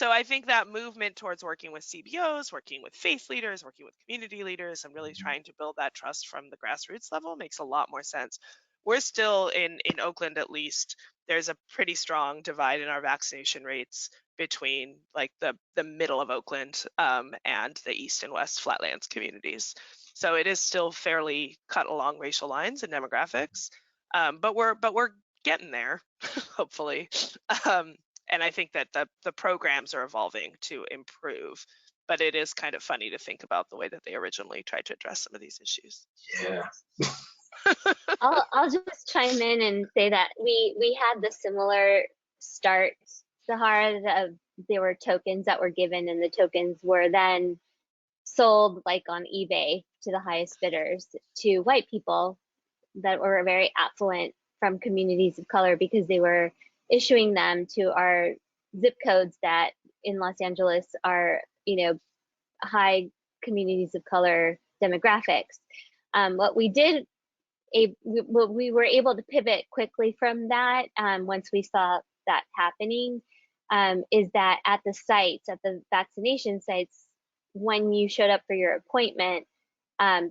I think that movement towards working with CBOs, working with faith leaders, working with community leaders, and really trying to build that trust from the grassroots level makes a lot more sense. We're still in Oakland, at least, there's a pretty strong divide in our vaccination rates between the middle of Oakland and the east and west flatlands communities. So it is still fairly cut along racial lines and demographics, but we're getting there, hopefully. And I think that the programs are evolving to improve, but it is kind of funny to think about the way that they originally tried to address some of these issues. Yeah. I'll just chime in and say that we had the similar start, Shara. There were tokens that were given, and the tokens were then sold on eBay to the highest bidders to white people that were very affluent from communities of color, because they were issuing them to our zip codes that in Los Angeles are, high communities of color demographics. What we did, we were able to pivot quickly from that once we saw that happening, is that at the vaccination sites, when you showed up for your appointment,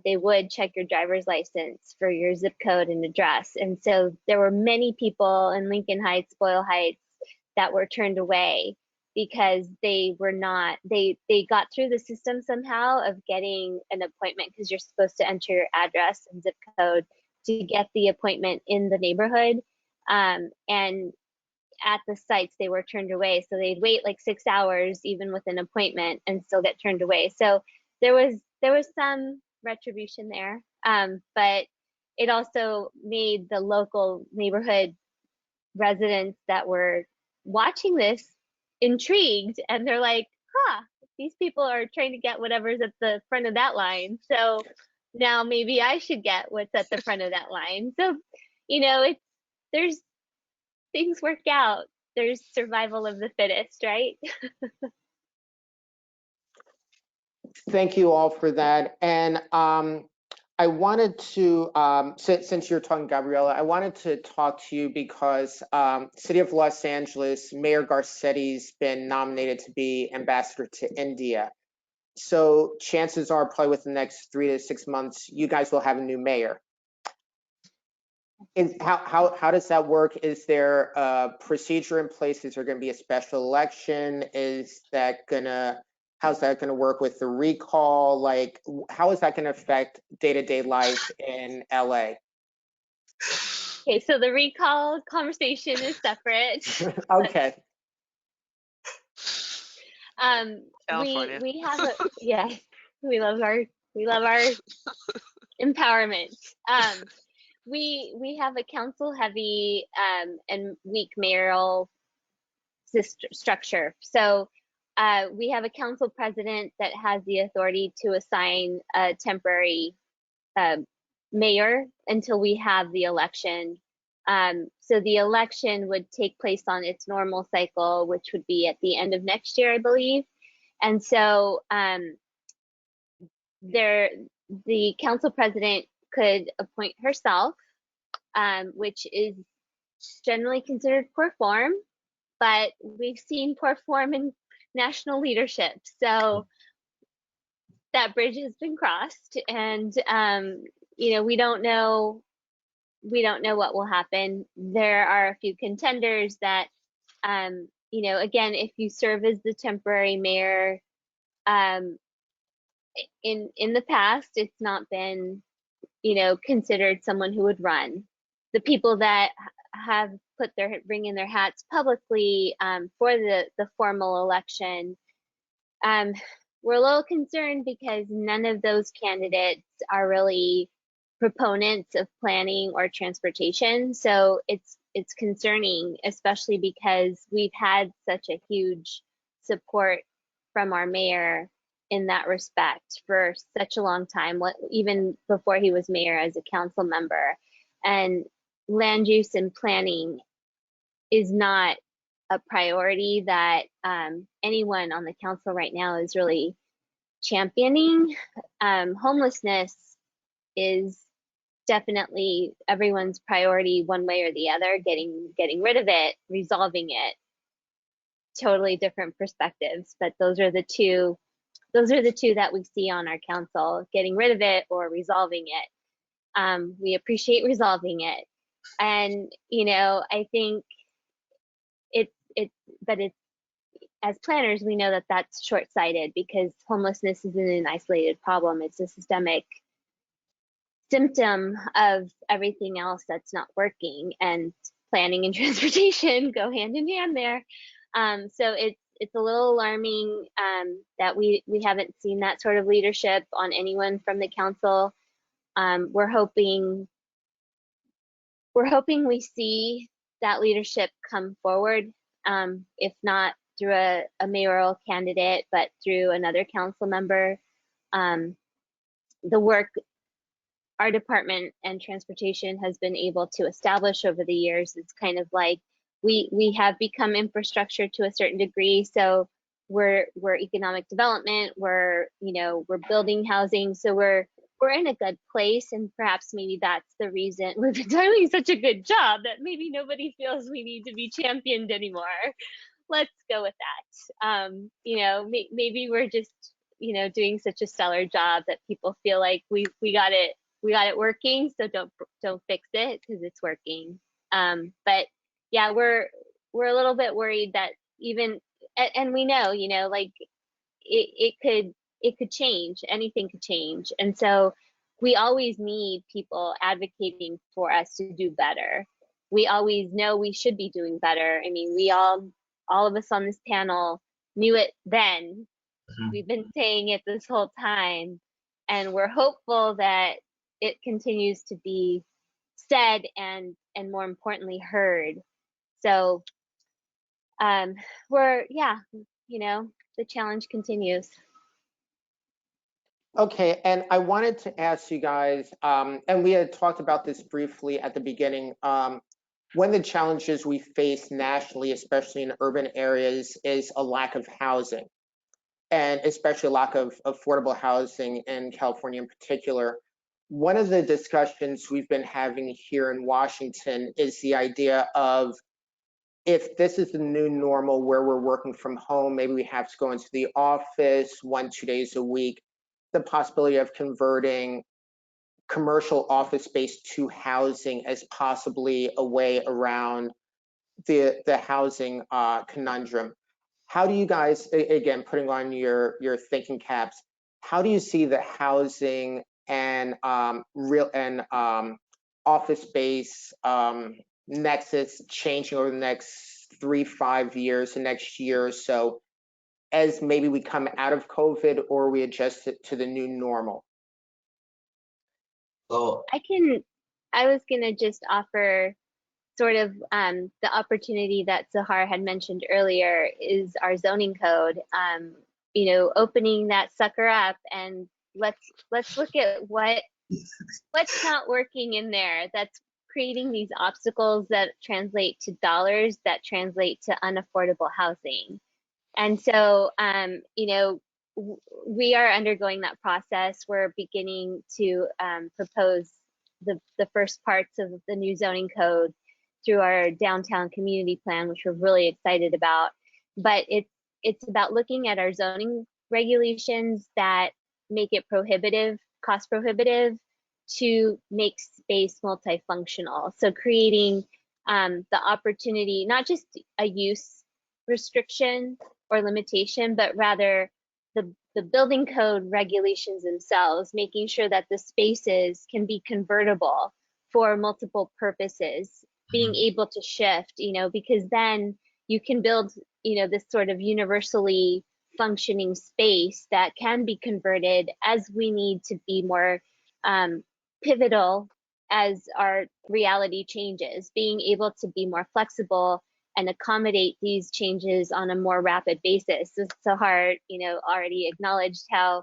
they would check your driver's license for your zip code and address. And so there were many people in Lincoln Heights, Boyle Heights, that were turned away because they got through the system somehow of getting an appointment, because you're supposed to enter your address and zip code to get the appointment in the neighborhood. And at the sites they were turned away. So they'd wait like 6 hours even with an appointment and still get turned away. So there was some retribution there, but it also made the local neighborhood residents that were watching this intrigued, and they're like, huh, these people are trying to get whatever's at the front of that line, so now maybe I should get what's at the front of that line. So there's things work out. There's survival of the fittest, right? Thank you all for that. And I wanted to, since you're talking, Gabriella, I wanted to talk to you because City of Los Angeles, Mayor Garcetti's been nominated to be ambassador to India. So chances are probably within the next 3 to 6 months, you guys will have a new mayor. How does that work? Is there a procedure in place? Is there going to be a special election? How's that going to work with the recall? Like, how is that going to affect day-to-day life in LA? Okay, so the recall conversation is separate. Okay. California. We have a we love our empowerment. We have a council heavy and weak mayoral structure. So we have a council president that has the authority to assign a temporary mayor until we have the election. So the election would take place on its normal cycle, which would be at the end of next year, I believe. And so the council president could appoint herself, which is generally considered poor form, but we've seen poor form in national leadership. So that bridge has been crossed, and we don't know what will happen. There are a few contenders that again, if you serve as the temporary mayor, in the past, it's not been considered someone who would run. The people that have put their ring in their hats publicly for the formal election, we're a little concerned because none of those candidates are really proponents of planning or transportation. So it's concerning, especially because we've had such a huge support from our mayor in that respect for such a long time, even before he was mayor as a council member. And land use and planning is not a priority that anyone on the council right now is really championing. Homelessness is definitely everyone's priority one way or the other. Getting rid of it, resolving it, totally different perspectives, but those are the two that we see on our council: getting rid of it or resolving it. We appreciate resolving it, and I think but it's, as planners, we know that that's short-sighted because homelessness isn't an isolated problem. It's a systemic symptom of everything else that's not working, and planning and transportation go hand in hand there. So it's a little alarming that we haven't seen that sort of leadership on anyone from the council. We're hoping we see that leadership come forward, if not through a mayoral candidate, but through another council member. The work our department and transportation has been able to establish over the years is kind of like we have become infrastructure to a certain degree. So we're economic development, we're building housing, so we're in a good place, and perhaps maybe that's the reason we've been doing such a good job that maybe nobody feels we need to be championed anymore. Let's go with that. Maybe we're just doing such a stellar job that people feel like we got it working, so don't fix it because it's working. But yeah, we're a little bit worried that and we know, like it could change, anything could change. And so we always need people advocating for us to do better. we always know we should be doing better. I mean, we all of us on this panel knew it then. We've been saying it this whole time, and we're hopeful that it continues to be said and more importantly heard. So we're, yeah, you know, the challenge continues. Okay, and I wanted to ask you guys, and we had talked about this briefly at the beginning. One of the challenges we face nationally, especially in urban areas, is a lack of housing, and especially a lack of affordable housing in California in particular. One of the discussions we've been having here in Washington is the idea of, if this is the new normal where we're working from home, maybe we have to go into the office 1-2 days a week, the possibility of converting commercial office space to housing as possibly a way around the housing conundrum. How do you guys, again, putting on your thinking caps, how do you see the housing and office space nexus changing over the next 3-5 years, the next year or so, as maybe we come out of COVID or we adjust it to the new normal? Well, I was gonna just offer sort of the opportunity that Zahar had mentioned earlier is our zoning code. You know, opening that sucker up and let's look at what's not working in there that's creating these obstacles that translate to dollars, that translate to unaffordable housing. And so, you know, we are undergoing that process. We're beginning to propose the first parts of the new zoning code through our downtown community plan, which we're really excited about. But it's about looking at our zoning regulations that make it prohibitive, cost prohibitive, to make space multifunctional. So creating the opportunity, not just a use restriction or limitation, but rather the building code regulations themselves, making sure that the spaces can be convertible for multiple purposes, being able to shift, you know, because then you can build, you know, this sort of universally functioning space that can be converted as we need to be more pivotal as our reality changes, being able to be more flexible and accommodate these changes on a more rapid basis. So Sahar, you know, already acknowledged how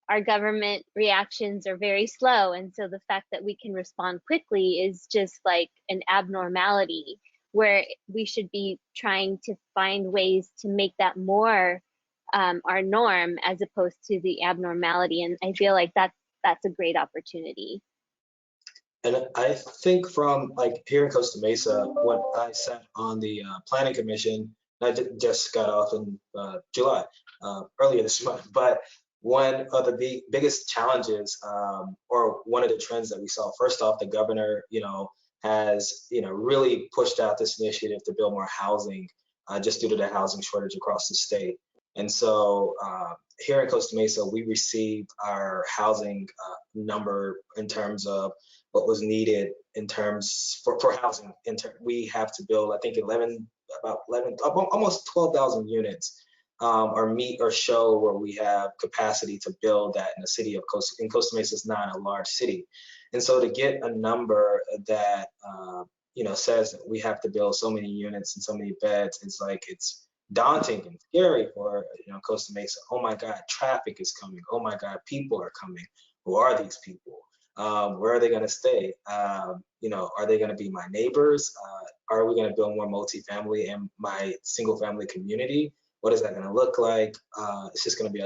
our government reactions are very slow. And so the fact that we can respond quickly is just like an abnormality, where we should be trying to find ways to make that more our norm as opposed to the abnormality. And I feel like that's a great opportunity. and I think from like here in Costa Mesa, when I sat on the planning commission, I just got off in July, earlier this month. But one of the biggest challenges, or one of the trends that we saw, first off, the governor, has, really pushed out this initiative to build more housing, just due to the housing shortage across the state. And so here in Costa Mesa, we received our housing number in terms of what was needed in terms for housing. We have to build, I think, almost 12,000 units, or meet or show where we have capacity to build that in the city of Costa Mesa is not a large city. And so to get a number that, says that we have to build so many units and so many beds, it's daunting and scary for, Costa Mesa. Oh my God, traffic is coming. Oh my God, people are coming. Who are these people? Where are they going to stay? Are they going to be my neighbors? Are we going to build more multifamily in my single family community? What is that going to look like? It's just going to be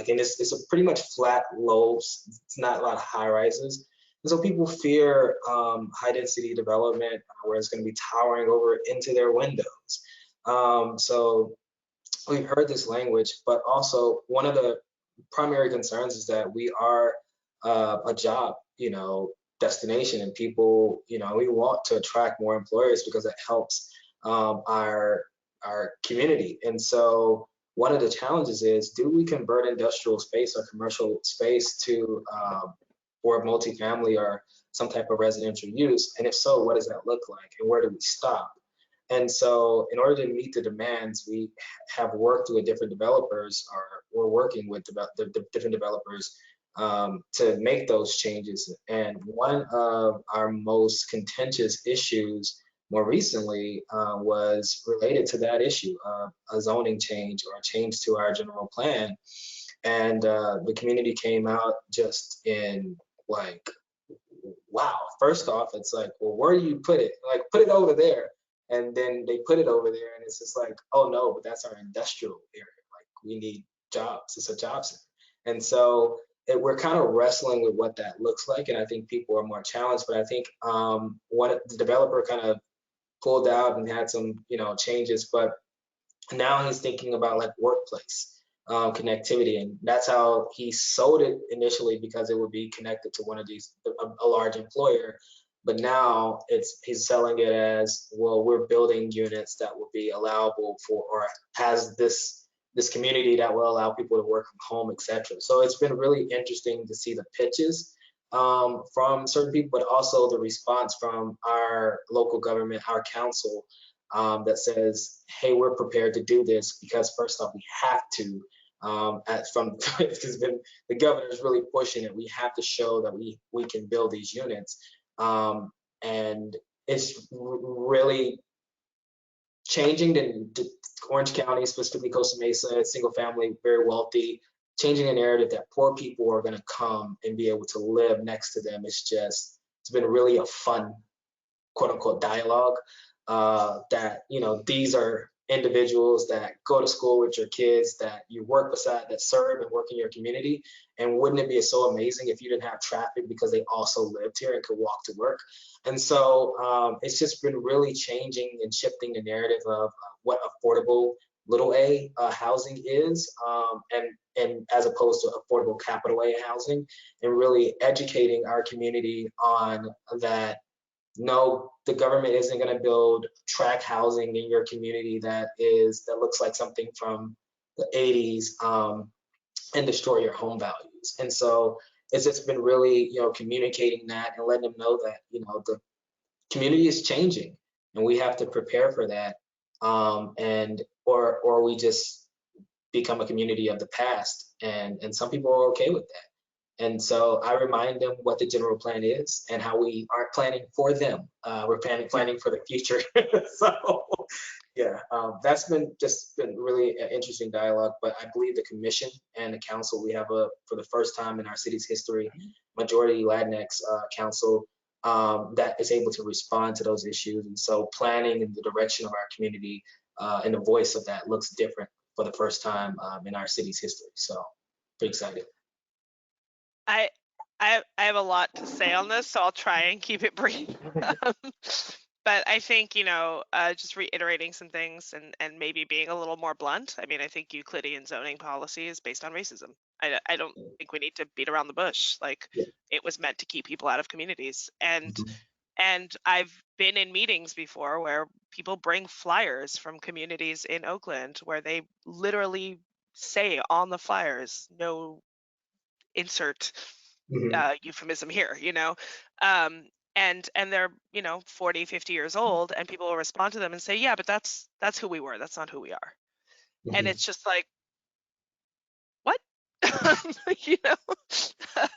it's a pretty much flat, low. It's not a lot of high rises. And so people fear high density development where it's going to be towering over into their windows. So we've heard this language, but also one of the primary concerns is that we are a job, destination, and people, we want to attract more employers because it helps our community. And so one of the challenges is, do we convert industrial space or commercial space to or multifamily or some type of residential use? And if so, what does that look like? And where do we stop? And so in order to meet the demands, we have worked with different developers, or we're working with the different developers to make those changes. And one of our most contentious issues more recently was related to that issue, a zoning change or a change to our general plan. And the community came out just in like, wow. First off, it's like, well, where do you put it? Like, put it over there. And then they put it over there, and it's just like, oh no, but that's our industrial area. Like, we need jobs. It's a job center. And so we're kind of wrestling with what that looks like. And I think people are more challenged. But I think one the developer kind of pulled out and had some, changes. But now he's thinking about like workplace connectivity, and that's how he sold it initially, because it would be connected to one of these a large employer. But now he's selling it as, well, we're building units that will be allowable for, or has this community that will allow people to work from home, etc. So it's been really interesting to see the pitches from certain people, but also the response from our local government, our council, that says, hey, we're prepared to do this, because first off, we have to, because the governor's really pushing it. We have to show that we can build these units. And it's really changing the Orange County, specifically Costa Mesa, single family, very wealthy, changing the narrative that poor people are going to come and be able to live next to them. It's been really a fun, quote unquote, dialogue that, these are individuals that go to school with your kids, that you work beside, that serve and work in your community. And wouldn't it be so amazing if you didn't have traffic because they also lived here and could walk to work? And so it's just been really changing and shifting the narrative of what affordable little a housing is, and as opposed to affordable capital A housing, and really educating our community on that. No, the government isn't going to build tract housing in your community that looks like something from the 80s, and destroy your home values. And so it's just been really, communicating that and letting them know that, the community is changing, and we have to prepare for that, or we just become a community of the past, and some people are okay with that. And so I remind them what the general plan is and how we aren't planning for them. We're planning for the future. So yeah, that's been really an interesting dialogue. But I believe the commission and the council, we have for the first time in our city's history, majority Latinx council that is able to respond to those issues. And so planning in the direction of our community and the voice of that looks different for the first time in our city's history. So pretty excited. I have a lot to say on this, so I'll try and keep it brief. But I think, just reiterating some things and maybe being a little more blunt. I mean, I think Euclidean zoning policy is based on racism. I don't think we need to beat around the bush. Like, it was meant to keep people out of communities. And I've been in meetings before where people bring flyers from communities in Oakland where they literally say on the flyers, no insert euphemism here, and they're 40, 50 years old, and people will respond to them and say, yeah, but that's who we were, that's not who we are. And it's just like, what?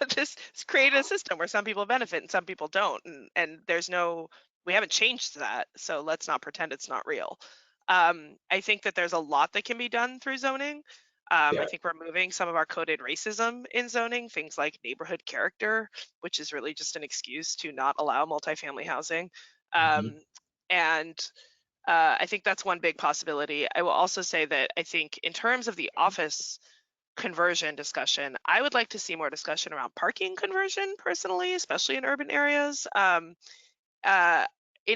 Just create a system where some people benefit and some people don't, and we haven't changed that, so let's not pretend it's not real. I think that there's a lot that can be done through zoning. I think we're moving some of our coded racism in zoning, things like neighborhood character, which is really just an excuse to not allow multifamily housing. And I think that's one big possibility. I will also say that I think in terms of the office conversion discussion, I would like to see more discussion around parking conversion personally, especially in urban areas. In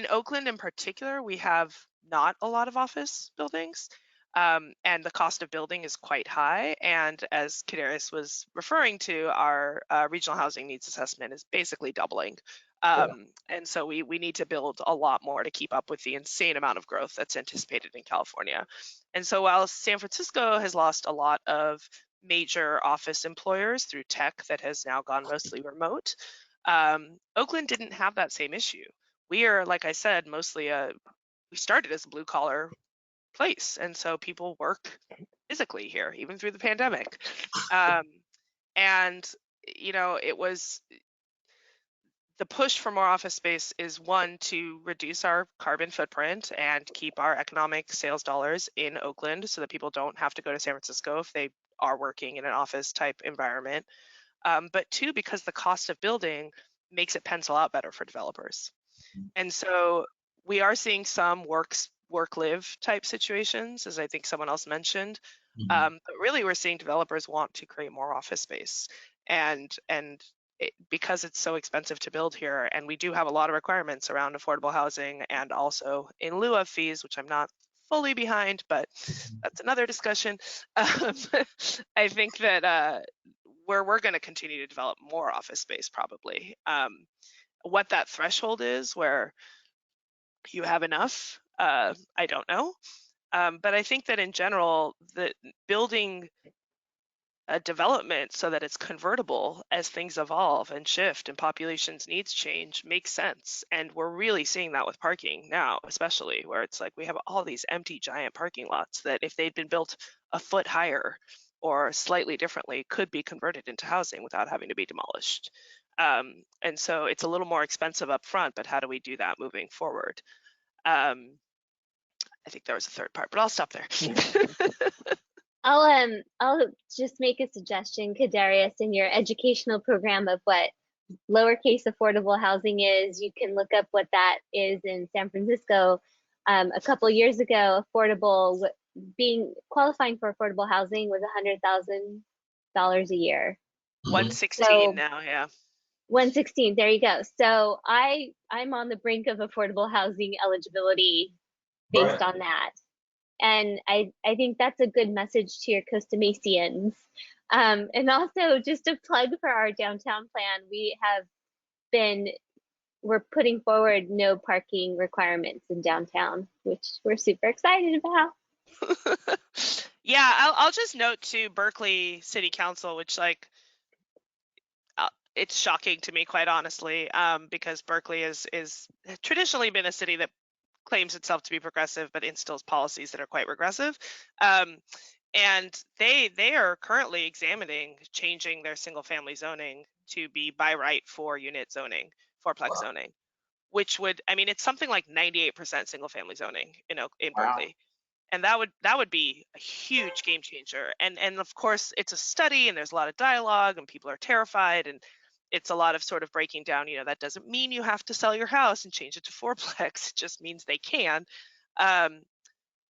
Oakland in particular, we have not a lot of office buildings. And the cost of building is quite high. And as Kadarius was referring to, our regional housing needs assessment is basically doubling. And so we need to build a lot more to keep up with the insane amount of growth that's anticipated in California. And so while San Francisco has lost a lot of major office employers through tech that has now gone mostly remote. Oakland didn't have that same issue. We are, like I said, mostly we started as a blue collar place, and so people work physically here even through the pandemic. And it was the push for more office space is one, to reduce our carbon footprint and keep our economic sales dollars in Oakland so that people don't have to go to San Francisco if they are working in an office type environment. But two, because the cost of building makes it pencil out better for developers. And so we are seeing some work-live type situations, as I think someone else mentioned. But really, we're seeing developers want to create more office space, and because it's so expensive to build here, and we do have a lot of requirements around affordable housing, and also in lieu of fees, which I'm not fully behind, but that's another discussion. I think that we're going to continue to develop more office space probably. What that threshold is, where you have enough, I don't know. But I think that in general, the building a development so that it's convertible as things evolve and shift and populations needs change makes sense. And we're really seeing that with parking now, especially where it's like we have all these empty giant parking lots that if they'd been built a foot higher or slightly differently could be converted into housing without having to be demolished. And so it's a little more expensive up front, but how do we do that moving forward? I think there was a third part, but I'll stop there. I'll just make a suggestion, Kadarius, in your educational program of what lowercase affordable housing is. You can look up what that is in San Francisco. A couple years ago, qualifying for affordable housing was $100,000 a year. 116 now, yeah. 116, there you go. So I'm on the brink of affordable housing eligibility based on that. And I think that's a good message to your Costa Mesians. And also just a plug for our downtown plan. We're putting forward no parking requirements in downtown, which we're super excited about. Yeah, I'll just note to Berkeley City Council, which it's shocking to me, quite honestly, because Berkeley is traditionally been a city that claims itself to be progressive, but instills policies that are quite regressive. And they are currently examining changing their single family zoning to be by right for unit zoning, fourplex zoning, which would, it's something like 98% single family zoning in Berkeley. And that would be a huge game changer. And of course it's a study and there's a lot of dialogue and people are terrified, and it's a lot of sort of breaking down, that doesn't mean you have to sell your house and change it to fourplex. It just means they can. And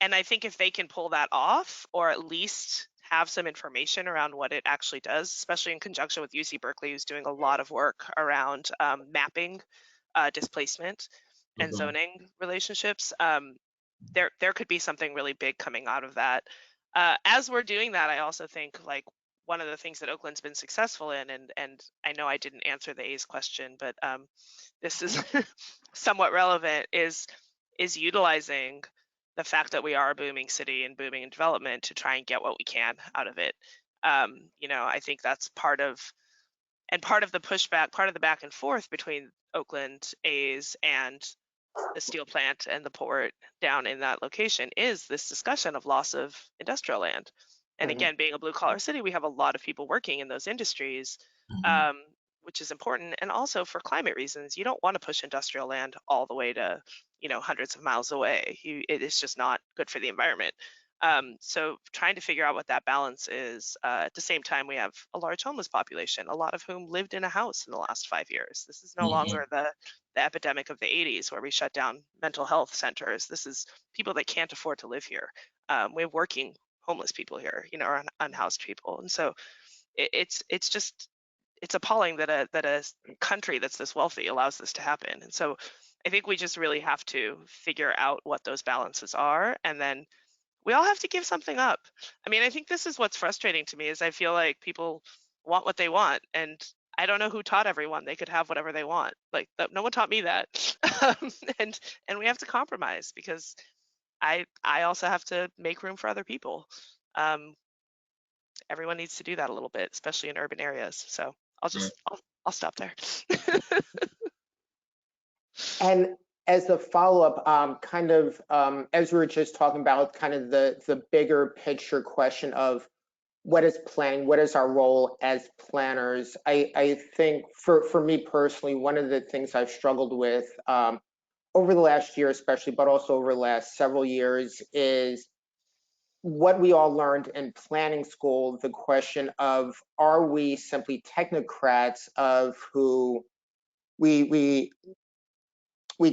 I think if they can pull that off, or at least have some information around what it actually does, especially in conjunction with UC Berkeley, who's doing a lot of work around mapping displacement and zoning relationships, there could be something really big coming out of that. As we're doing that, I also think one of the things that Oakland's been successful in, and I know I didn't answer the A's question, but this is somewhat relevant, is utilizing the fact that we are a booming city and booming in development to try and get what we can out of it. I think that's part of the pushback, part of the back and forth between Oakland A's and the steel plant and the port down in that location is this discussion of loss of industrial land. And again, being a blue collar city, we have a lot of people working in those industries, which is important. And also for climate reasons, you don't want to push industrial land all the way to, hundreds of miles away. It is just not good for the environment. So trying to figure out what that balance is. At the same time, we have a large homeless population, a lot of whom lived in a house in the last 5 years. This is no longer the epidemic of the 80s where we shut down mental health centers. This is people that can't afford to live here. We have working homeless people here, or unhoused people. And so it's appalling that a country that's this wealthy allows this to happen. And so I think we just really have to figure out what those balances are, and then we all have to give something up. I think this is what's frustrating to me, is I feel like people want what they want, and I don't know who taught everyone they could have whatever they want. No one taught me that. And we have to compromise, because I also have to make room for other people. everyone needs to do that a little bit, especially in urban areas. So I'll stop there. And as a follow-up, as we were just talking about, kind of the bigger picture question of what is planning, what is our role as planners? I think for me personally, one of the things I've struggled with over the last year especially, but also over the last several years, is what we all learned in planning school, the question of, are we simply technocrats of who we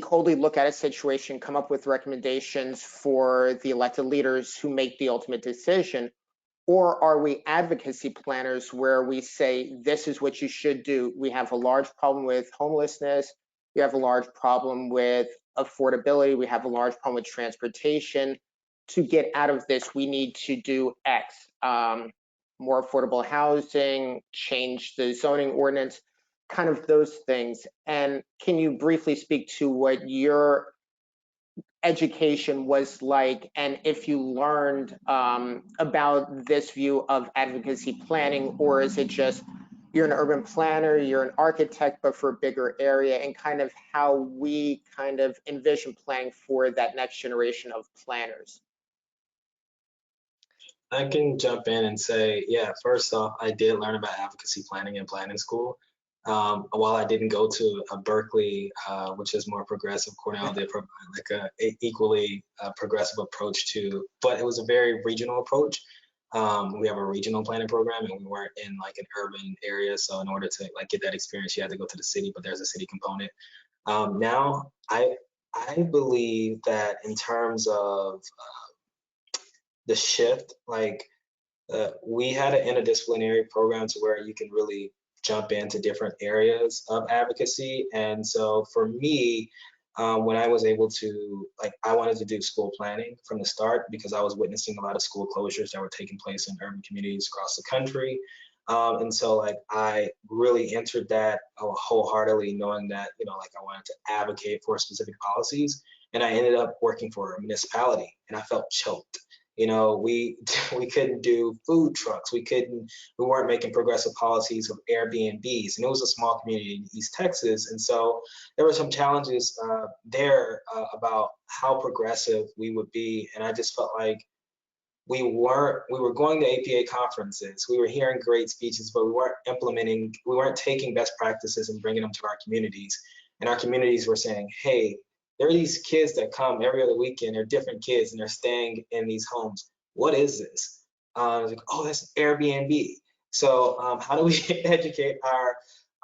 coldly look at a situation, come up with recommendations for the elected leaders who make the ultimate decision? Or are we advocacy planners where we say, this is what you should do? We have a large problem with homelessness. We have a large problem with affordability. We have a large problem with transportation. To get out of this, we need to do X, more affordable housing, change the zoning ordinance, kind of those things. And can you briefly speak to what your education was like, and if you learned about this view of advocacy planning, or is it just you're an urban planner, you're an architect, but for a bigger area, and kind of how we kind of envision planning for that next generation of planners? I can jump in and say, yeah, first off, I did learn about advocacy planning in planning school. While I didn't go to a Berkeley, which is more progressive, Cornell did provide like a equally progressive approach to, but it was a very regional approach. We have a regional planning program, and we weren't in like an urban area. So in order to like get that experience, you had to go to the city, but there's a city component. Now, I believe that in terms of the shift, like we had an interdisciplinary program to where you can really jump into different areas of advocacy. And so for me, when I was able to, like, I wanted to do school planning from the start because I was witnessing a lot of school closures that were taking place in urban communities across the country. And so like I really entered that wholeheartedly, knowing that, you know, like I wanted to advocate for specific policies. And I ended up working for a municipality, and I felt choked. You know, we couldn't do food trucks. We weren't making progressive policies of Airbnbs, and it was a small community in East Texas. And so there were some challenges there about how progressive we would be. And I just felt like we were going to APA conferences, we were hearing great speeches, but we weren't taking best practices and bringing them to our communities. And our communities were saying, hey, there are these kids that come every other weekend. They're different kids, and they're staying in these homes. What is this? I was like, oh, that's Airbnb. So how do we educate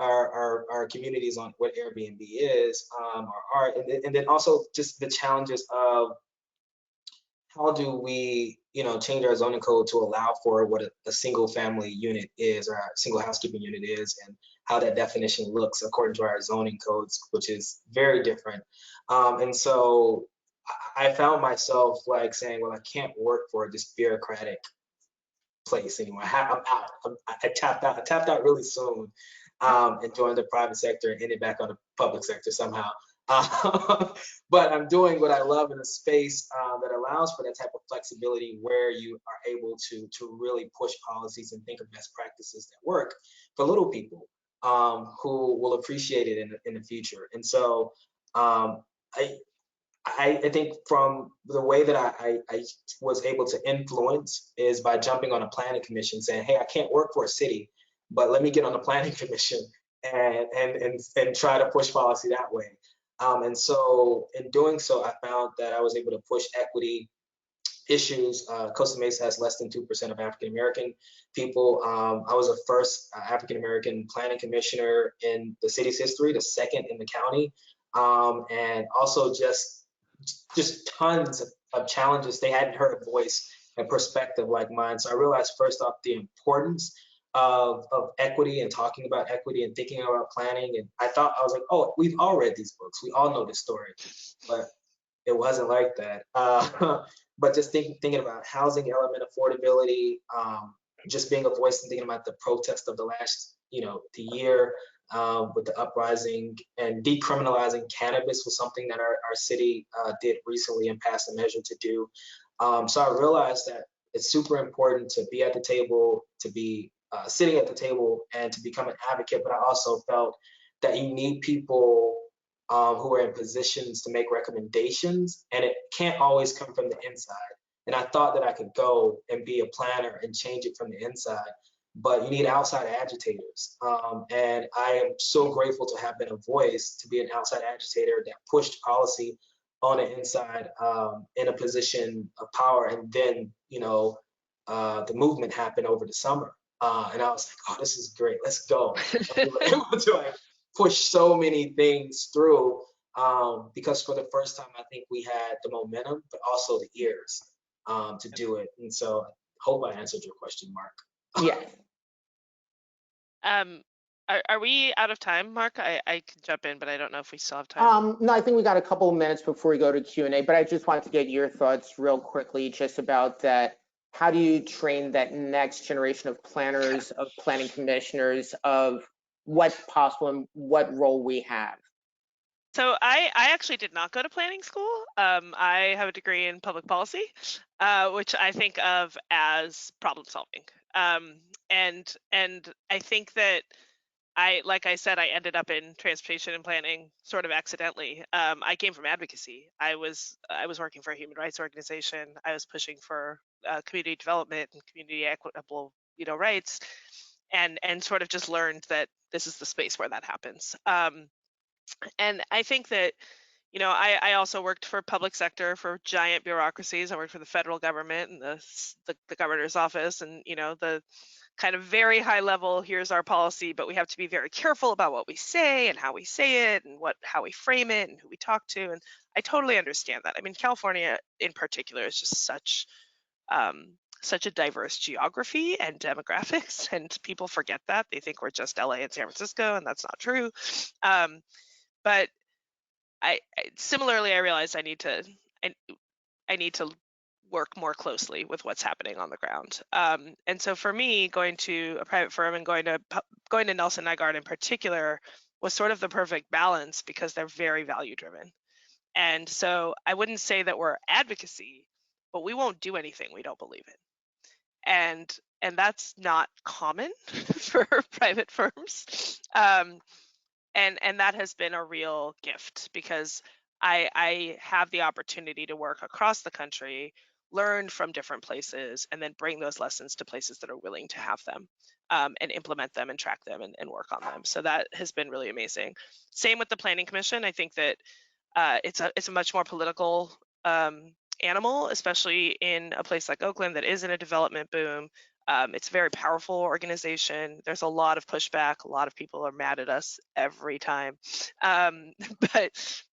our communities on what Airbnb is, and then also just the challenges of how do we, you know, change our zoning code to allow for what a single family unit is, or a single housekeeping unit is, and how that definition looks according to our zoning codes, which is very different. And so I found myself like saying, well, I can't work for this bureaucratic place anymore. I'm out. I tapped out. I tapped out really soon, and joined the private sector and ended back on the public sector somehow. But I'm doing what I love in a space that allows for that type of flexibility, where you are able to really push policies and think of best practices that work for little people who will appreciate it in the future. And so I think from the way that I was able to influence is by jumping on a planning commission, saying, hey, I can't work for a city, but let me get on the planning commission and try to push policy that way. And so in doing so, I found that I was able to push equity issues. Costa Mesa has less than 2% of African American people. I was the first African American planning commissioner in the city's history, the second in the county, and also just tons of challenges. They hadn't heard a voice and perspective like mine. So I realized first off the importance of equity and talking about equity and thinking about planning. And I was like, oh, we've all read these books. We all know this story, but it wasn't like that. But just thinking about housing element, affordability, just being a voice and thinking about the protest of the last, the year, with the uprising, and decriminalizing cannabis was something that our city did recently and passed a measure to do. So I realized that it's super important to be at the table, to be sitting at the table, and to become an advocate. But I also felt that you need people who are in positions to make recommendations, and it can't always come from the inside. And I thought that I could go and be a planner and change it from the inside, but you need outside agitators. And I am so grateful to have been a voice, to be an outside agitator that pushed policy on the inside in a position of power. And then, the movement happened over the summer. And I was like, oh, this is great. Let's go. And we were able to like push so many things through because for the first time, I think we had the momentum, but also the ears to do it. And so I hope I answered your question, Mark. Yes. Are we out of time, Mark? I can jump in, but I don't know if we still have time. No, I think we got a couple of minutes before we go to Q&A, but I just wanted to get your thoughts real quickly just about that. How do you train that next generation of planners, of planning commissioners, of what's possible and what role we have? So I actually did not go to planning school. I have a degree in public policy, which I think of as problem solving. And I think that like I said, I ended up in transportation and planning sort of accidentally. I came from advocacy. I was working for a human rights organization. I was pushing for community development and community equitable, rights, and sort of just learned that this is the space where that happens. And I think that, I also worked for public sector for giant bureaucracies. I worked for the federal government and the governor's office, and the kind of very high level, here's our policy, but we have to be very careful about what we say and how we say it and how we frame it and who we talk to. And I totally understand that. I mean, California in particular is just such a diverse geography and demographics, and people forget that. They think we're just LA and San Francisco, and that's not true. But similarly, I realized I need to work more closely with what's happening on the ground. And so for me, going to a private firm and going to Nelson Nygaard in particular was sort of the perfect balance because they're very value driven. And so I wouldn't say that we're advocacy, but we won't do anything we don't believe in. And that's not common for private firms. And that has been a real gift because I have the opportunity to work across the country, learn from different places, and then bring those lessons to places that are willing to have them and implement them and track them and work on them. So that has been really amazing. Same with the Planning Commission. I think that it's a much more political animal, especially in a place like Oakland that is in a development boom. It's a very powerful organization. There's a lot of pushback. A lot of people are mad at us every time.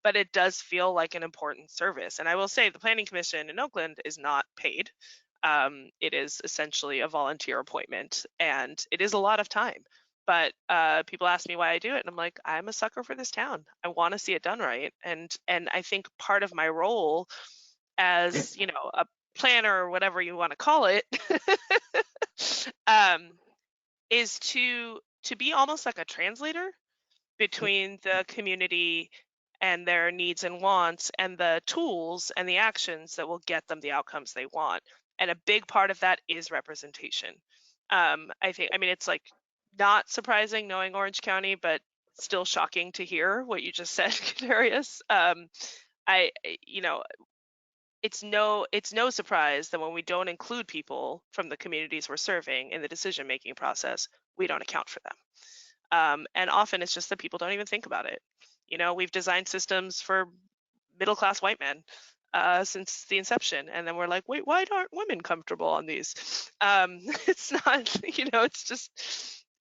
But it does feel like an important service. And I will say the Planning Commission in Oakland is not paid. It is essentially a volunteer appointment, and it is a lot of time. But people ask me why I do it, and I'm like, I'm a sucker for this town. I want to see it done right. And I think part of my role as, a planner or whatever you want to call it, is to be almost like a translator between the community and their needs and wants and the tools and the actions that will get them the outcomes they want. And a big part of that is representation. I mean, it's like not surprising knowing Orange County, but still shocking to hear what you just said, Darius. It's no surprise that when we don't include people from the communities we're serving in the decision-making process, we don't account for them. And often it's just that people don't even think about it. We've designed systems for middle-class white men since the inception, and then we're like, wait, why aren't women comfortable on these? It's not,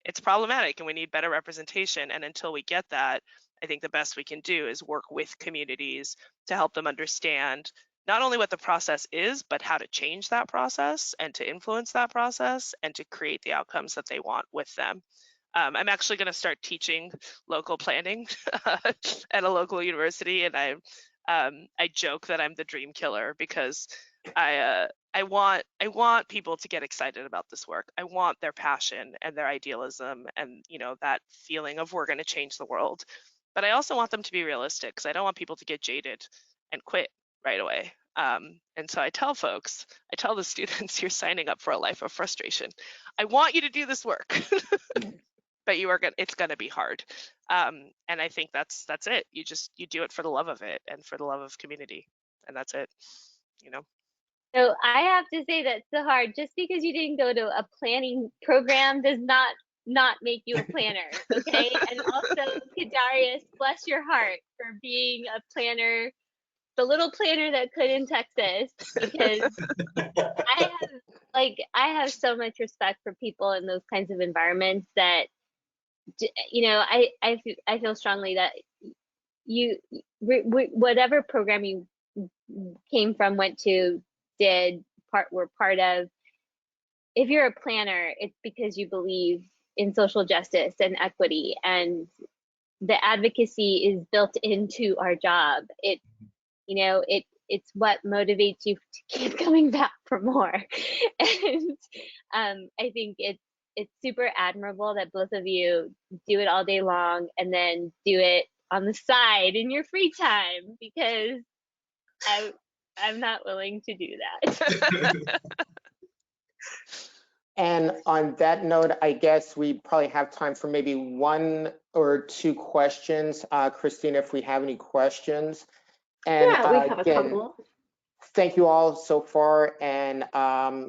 it's problematic, and we need better representation. And until we get that, I think the best we can do is work with communities to help them understand not only what the process is, but how to change that process and to influence that process and to create the outcomes that they want with them. I'm actually going to start teaching local planning at a local university, and I joke that I'm the dream killer because I want people to get excited about this work. I want their passion and their idealism and that feeling of we're going to change the world. But I also want them to be realistic because I don't want people to get jaded and quit right away. And so I tell folks, I tell the students, you're signing up for a life of frustration. I want you to do this work, but it's gonna be hard. And I think that's it. You do it for the love of it and for the love of community, and that's it, you know. So I have to say that's so hard. Just because you didn't go to a planning program does not make you a planner, okay? And also, Kadarius, bless your heart for being a planner, the little planner that could in Texas, because I have so much respect for people in those kinds of environments that, you know, I feel strongly that whatever program you came from, went to, were part of, if you're a planner, it's because you believe in social justice and equity, and the advocacy is built into our job. It's what motivates you to keep coming back for more. And I think it's super admirable that both of you do it all day long and then do it on the side in your free time, because I'm not willing to do that. And on that note, I guess we probably have time for maybe 1 or 2 questions. Christine, if we have any questions. And Yeah, we have a again, couple. thank you all so far. And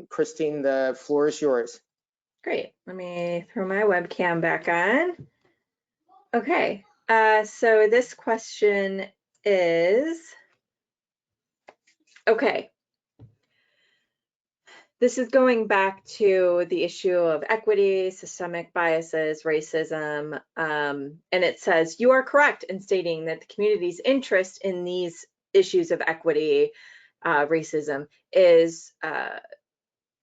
Christine, the floor is yours. Great. Let me throw my webcam back on. Okay. So this question is, okay. This is going back to the issue of equity, systemic biases, racism, and it says, you are correct in stating that the community's interest in these issues of equity, racism is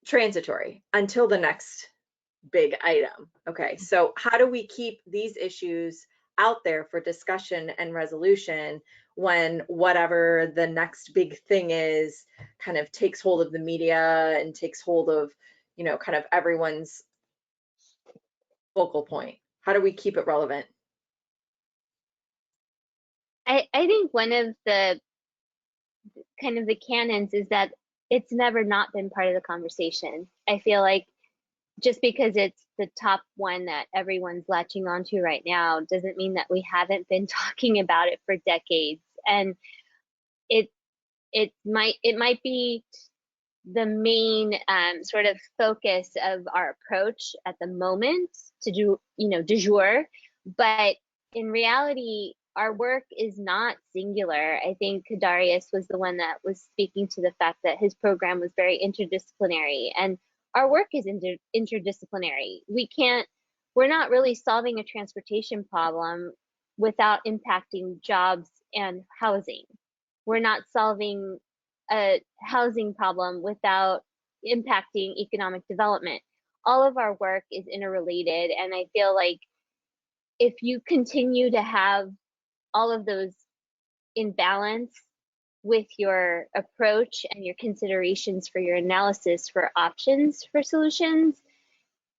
transitory until the next big item. Okay, so how do we keep these issues out there for discussion and resolution when whatever the next big thing is kind of takes hold of the media and takes hold of, you know, kind of everyone's focal point? How do we keep it relevant? I think one of the kind of the canons is that it's never not been part of the conversation. I feel like just because it's the top one that everyone's latching onto right now doesn't mean that we haven't been talking about it for decades. And it might be the main sort of focus of our approach at the moment to do, you know, du jour, but in reality, our work is not singular. I think Kadarius was the one that was speaking to the fact that his program was very interdisciplinary, and our work is interdisciplinary. We're not really solving a transportation problem without impacting jobs and housing. We're not solving a housing problem without impacting economic development. All of our work is interrelated, and I feel like if you continue to have all of those in balance with your approach and your considerations for your analysis for options for solutions,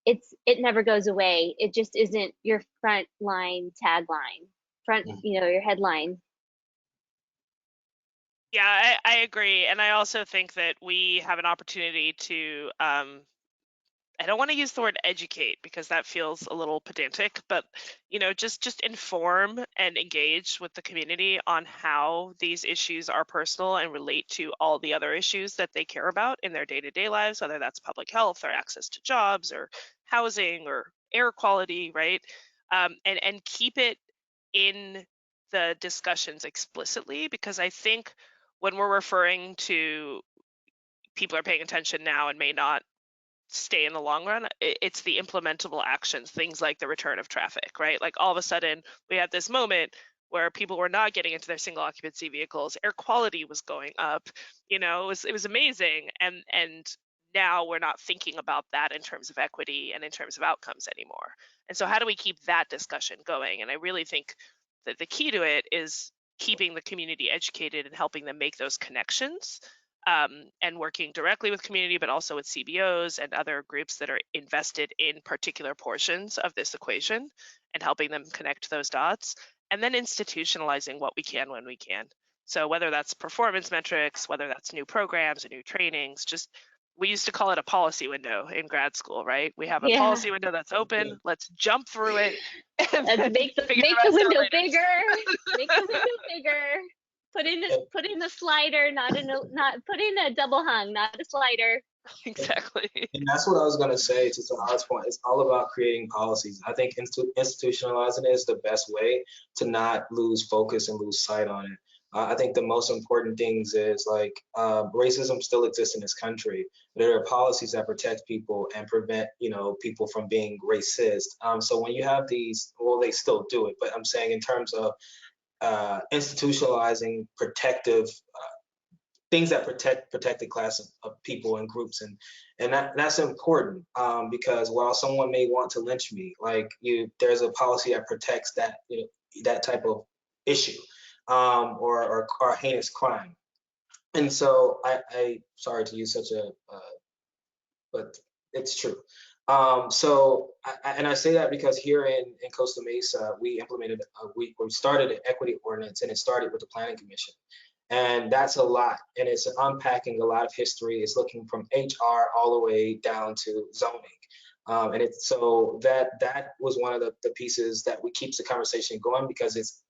it never goes away. It just isn't your front line tagline, your headline. Yeah, I agree. And I also think that we have an opportunity to, I don't want to use the word educate because that feels a little pedantic, but just inform and engage with the community on how these issues are personal and relate to all the other issues that they care about in their day-to-day lives, whether that's public health or access to jobs or housing or air quality, right? And keep it in the discussions explicitly, because I think when we're referring to people are paying attention now and may not stay in the long run, it's the implementable actions, things like the return of traffic, right? Like all of a sudden we had this moment where people were not getting into their single occupancy vehicles, air quality was going up, it was amazing, and now we're not thinking about that in terms of equity and in terms of outcomes anymore. And so how do we keep that discussion going? And I really think that the key to it is keeping the community educated and helping them make those connections, and working directly with community, but also with CBOs and other groups that are invested in particular portions of this equation and helping them connect those dots, and then institutionalizing what we can when we can. So whether that's performance metrics, whether that's new programs or new trainings, just we used to call it a policy window in grad school, right? We have a Yeah. policy window that's open. Let's jump through it and Let's then make the figure the rest out window later. bigger. Make the window bigger. Put in a slider, not put in a double hung, not a slider. Exactly. And that's what I was going to say to Sahara's point. It's all about creating policies. I think institutionalizing it is the best way to not lose focus and lose sight on it. I think the most important things is like racism still exists in this country. There are policies that protect people and prevent, people from being racist. So when you have these, well, they still do it, but I'm saying in terms of institutionalizing protective things that protected class of people and groups, and that's important because while someone may want to lynch me, there's a policy that protects that that type of issue or heinous crime. And so I sorry to use such a but it's true. And I say that because here in Costa Mesa, we started an equity ordinance, and it started with the Planning Commission. And that's a lot. And it's unpacking a lot of history. It's looking from HR all the way down to zoning. And so that was one of the pieces that we keeps the conversation going, because it's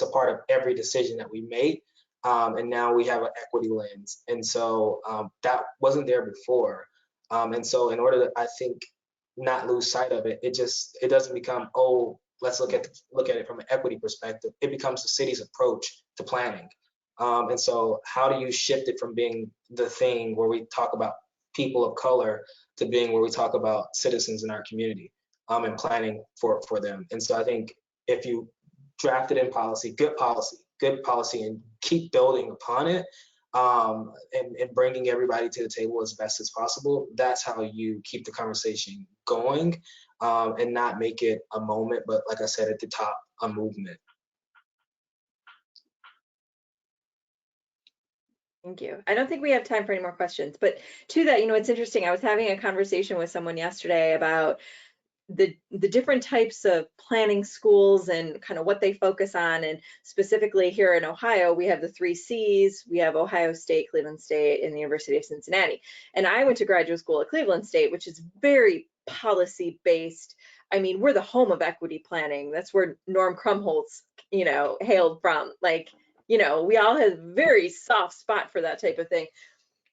a part of every decision that we made. And now we have an equity lens. And so that wasn't there before. And so in order to, I think, not lose sight of it, it doesn't become, oh, let's look at it from an equity perspective. It becomes the city's approach to planning. And so how do you shift it from being the thing where we talk about people of color to being where we talk about citizens in our community and planning for them? And so I think if you draft it in policy, good policy, and keep building upon it and bringing everybody to the table as best as possible, that's how you keep the conversation going and not make it a moment, but like I said at the top, a movement. Thank you. I don't think we have time for any more questions, but to that, it's interesting. I was having a conversation with someone yesterday about the different types of planning schools and kind of what they focus on. And specifically here in Ohio, we have the 3 C's. We have Ohio State, Cleveland State, and the University of Cincinnati. And I went to graduate school at Cleveland State, which is very policy based. I mean, we're the home of equity planning. That's where Norm Krumholtz, hailed from. We all have a very soft spot for that type of thing.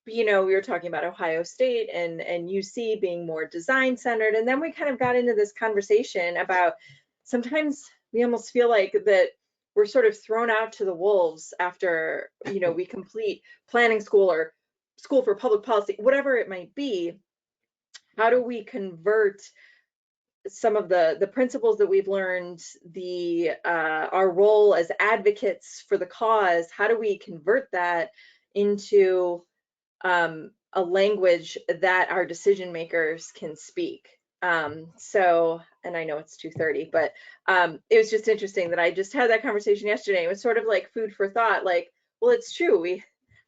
But, we were talking about Ohio State and UC being more design centered. And then we kind of got into this conversation about sometimes we almost feel like that we're sort of thrown out to the wolves after, we complete planning school or school for public policy, whatever it might be. How do we convert some of the principles that we've learned, our role as advocates for the cause? How do we convert that into a language that our decision makers can speak? So, and I know it's 2:30, but it was just interesting that I just had that conversation yesterday. It was sort of like food for thought. Like, well, it's true.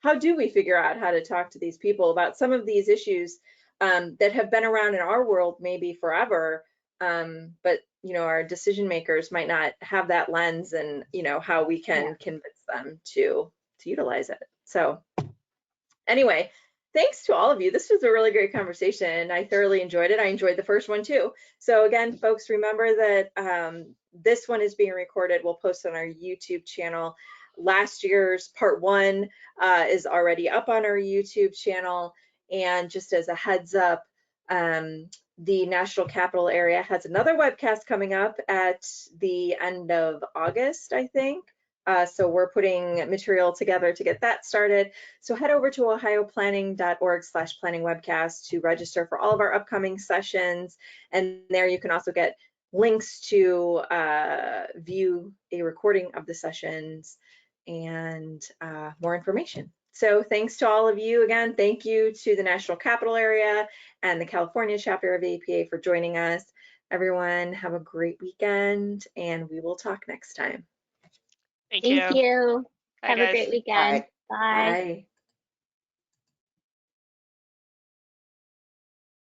How do we figure out how to talk to these people about some of these issues that have been around in our world maybe forever, but our decision makers might not have that lens, and how we can convince them to utilize it. So anyway, thanks to all of you. This was a really great conversation. I thoroughly enjoyed it. I enjoyed the first one too. So again, folks, remember that this one is being recorded. We'll post on our YouTube channel. Last year's part 1 is already up on our YouTube channel. And just as a heads up, the National Capital Area has another webcast coming up at the end of August, I think. So we're putting material together to get that started. So head over to ohioplanning.org/planning webcast to register for all of our upcoming sessions. And there you can also get links to view a recording of the sessions and more information. So thanks to all of you again. Thank you to the National Capital Area and the California chapter of APA for joining us. Everyone have a great weekend, and we will talk next time. Thank you. Thank you. Bye, Have guys. a great weekend. Bye. Bye. Bye.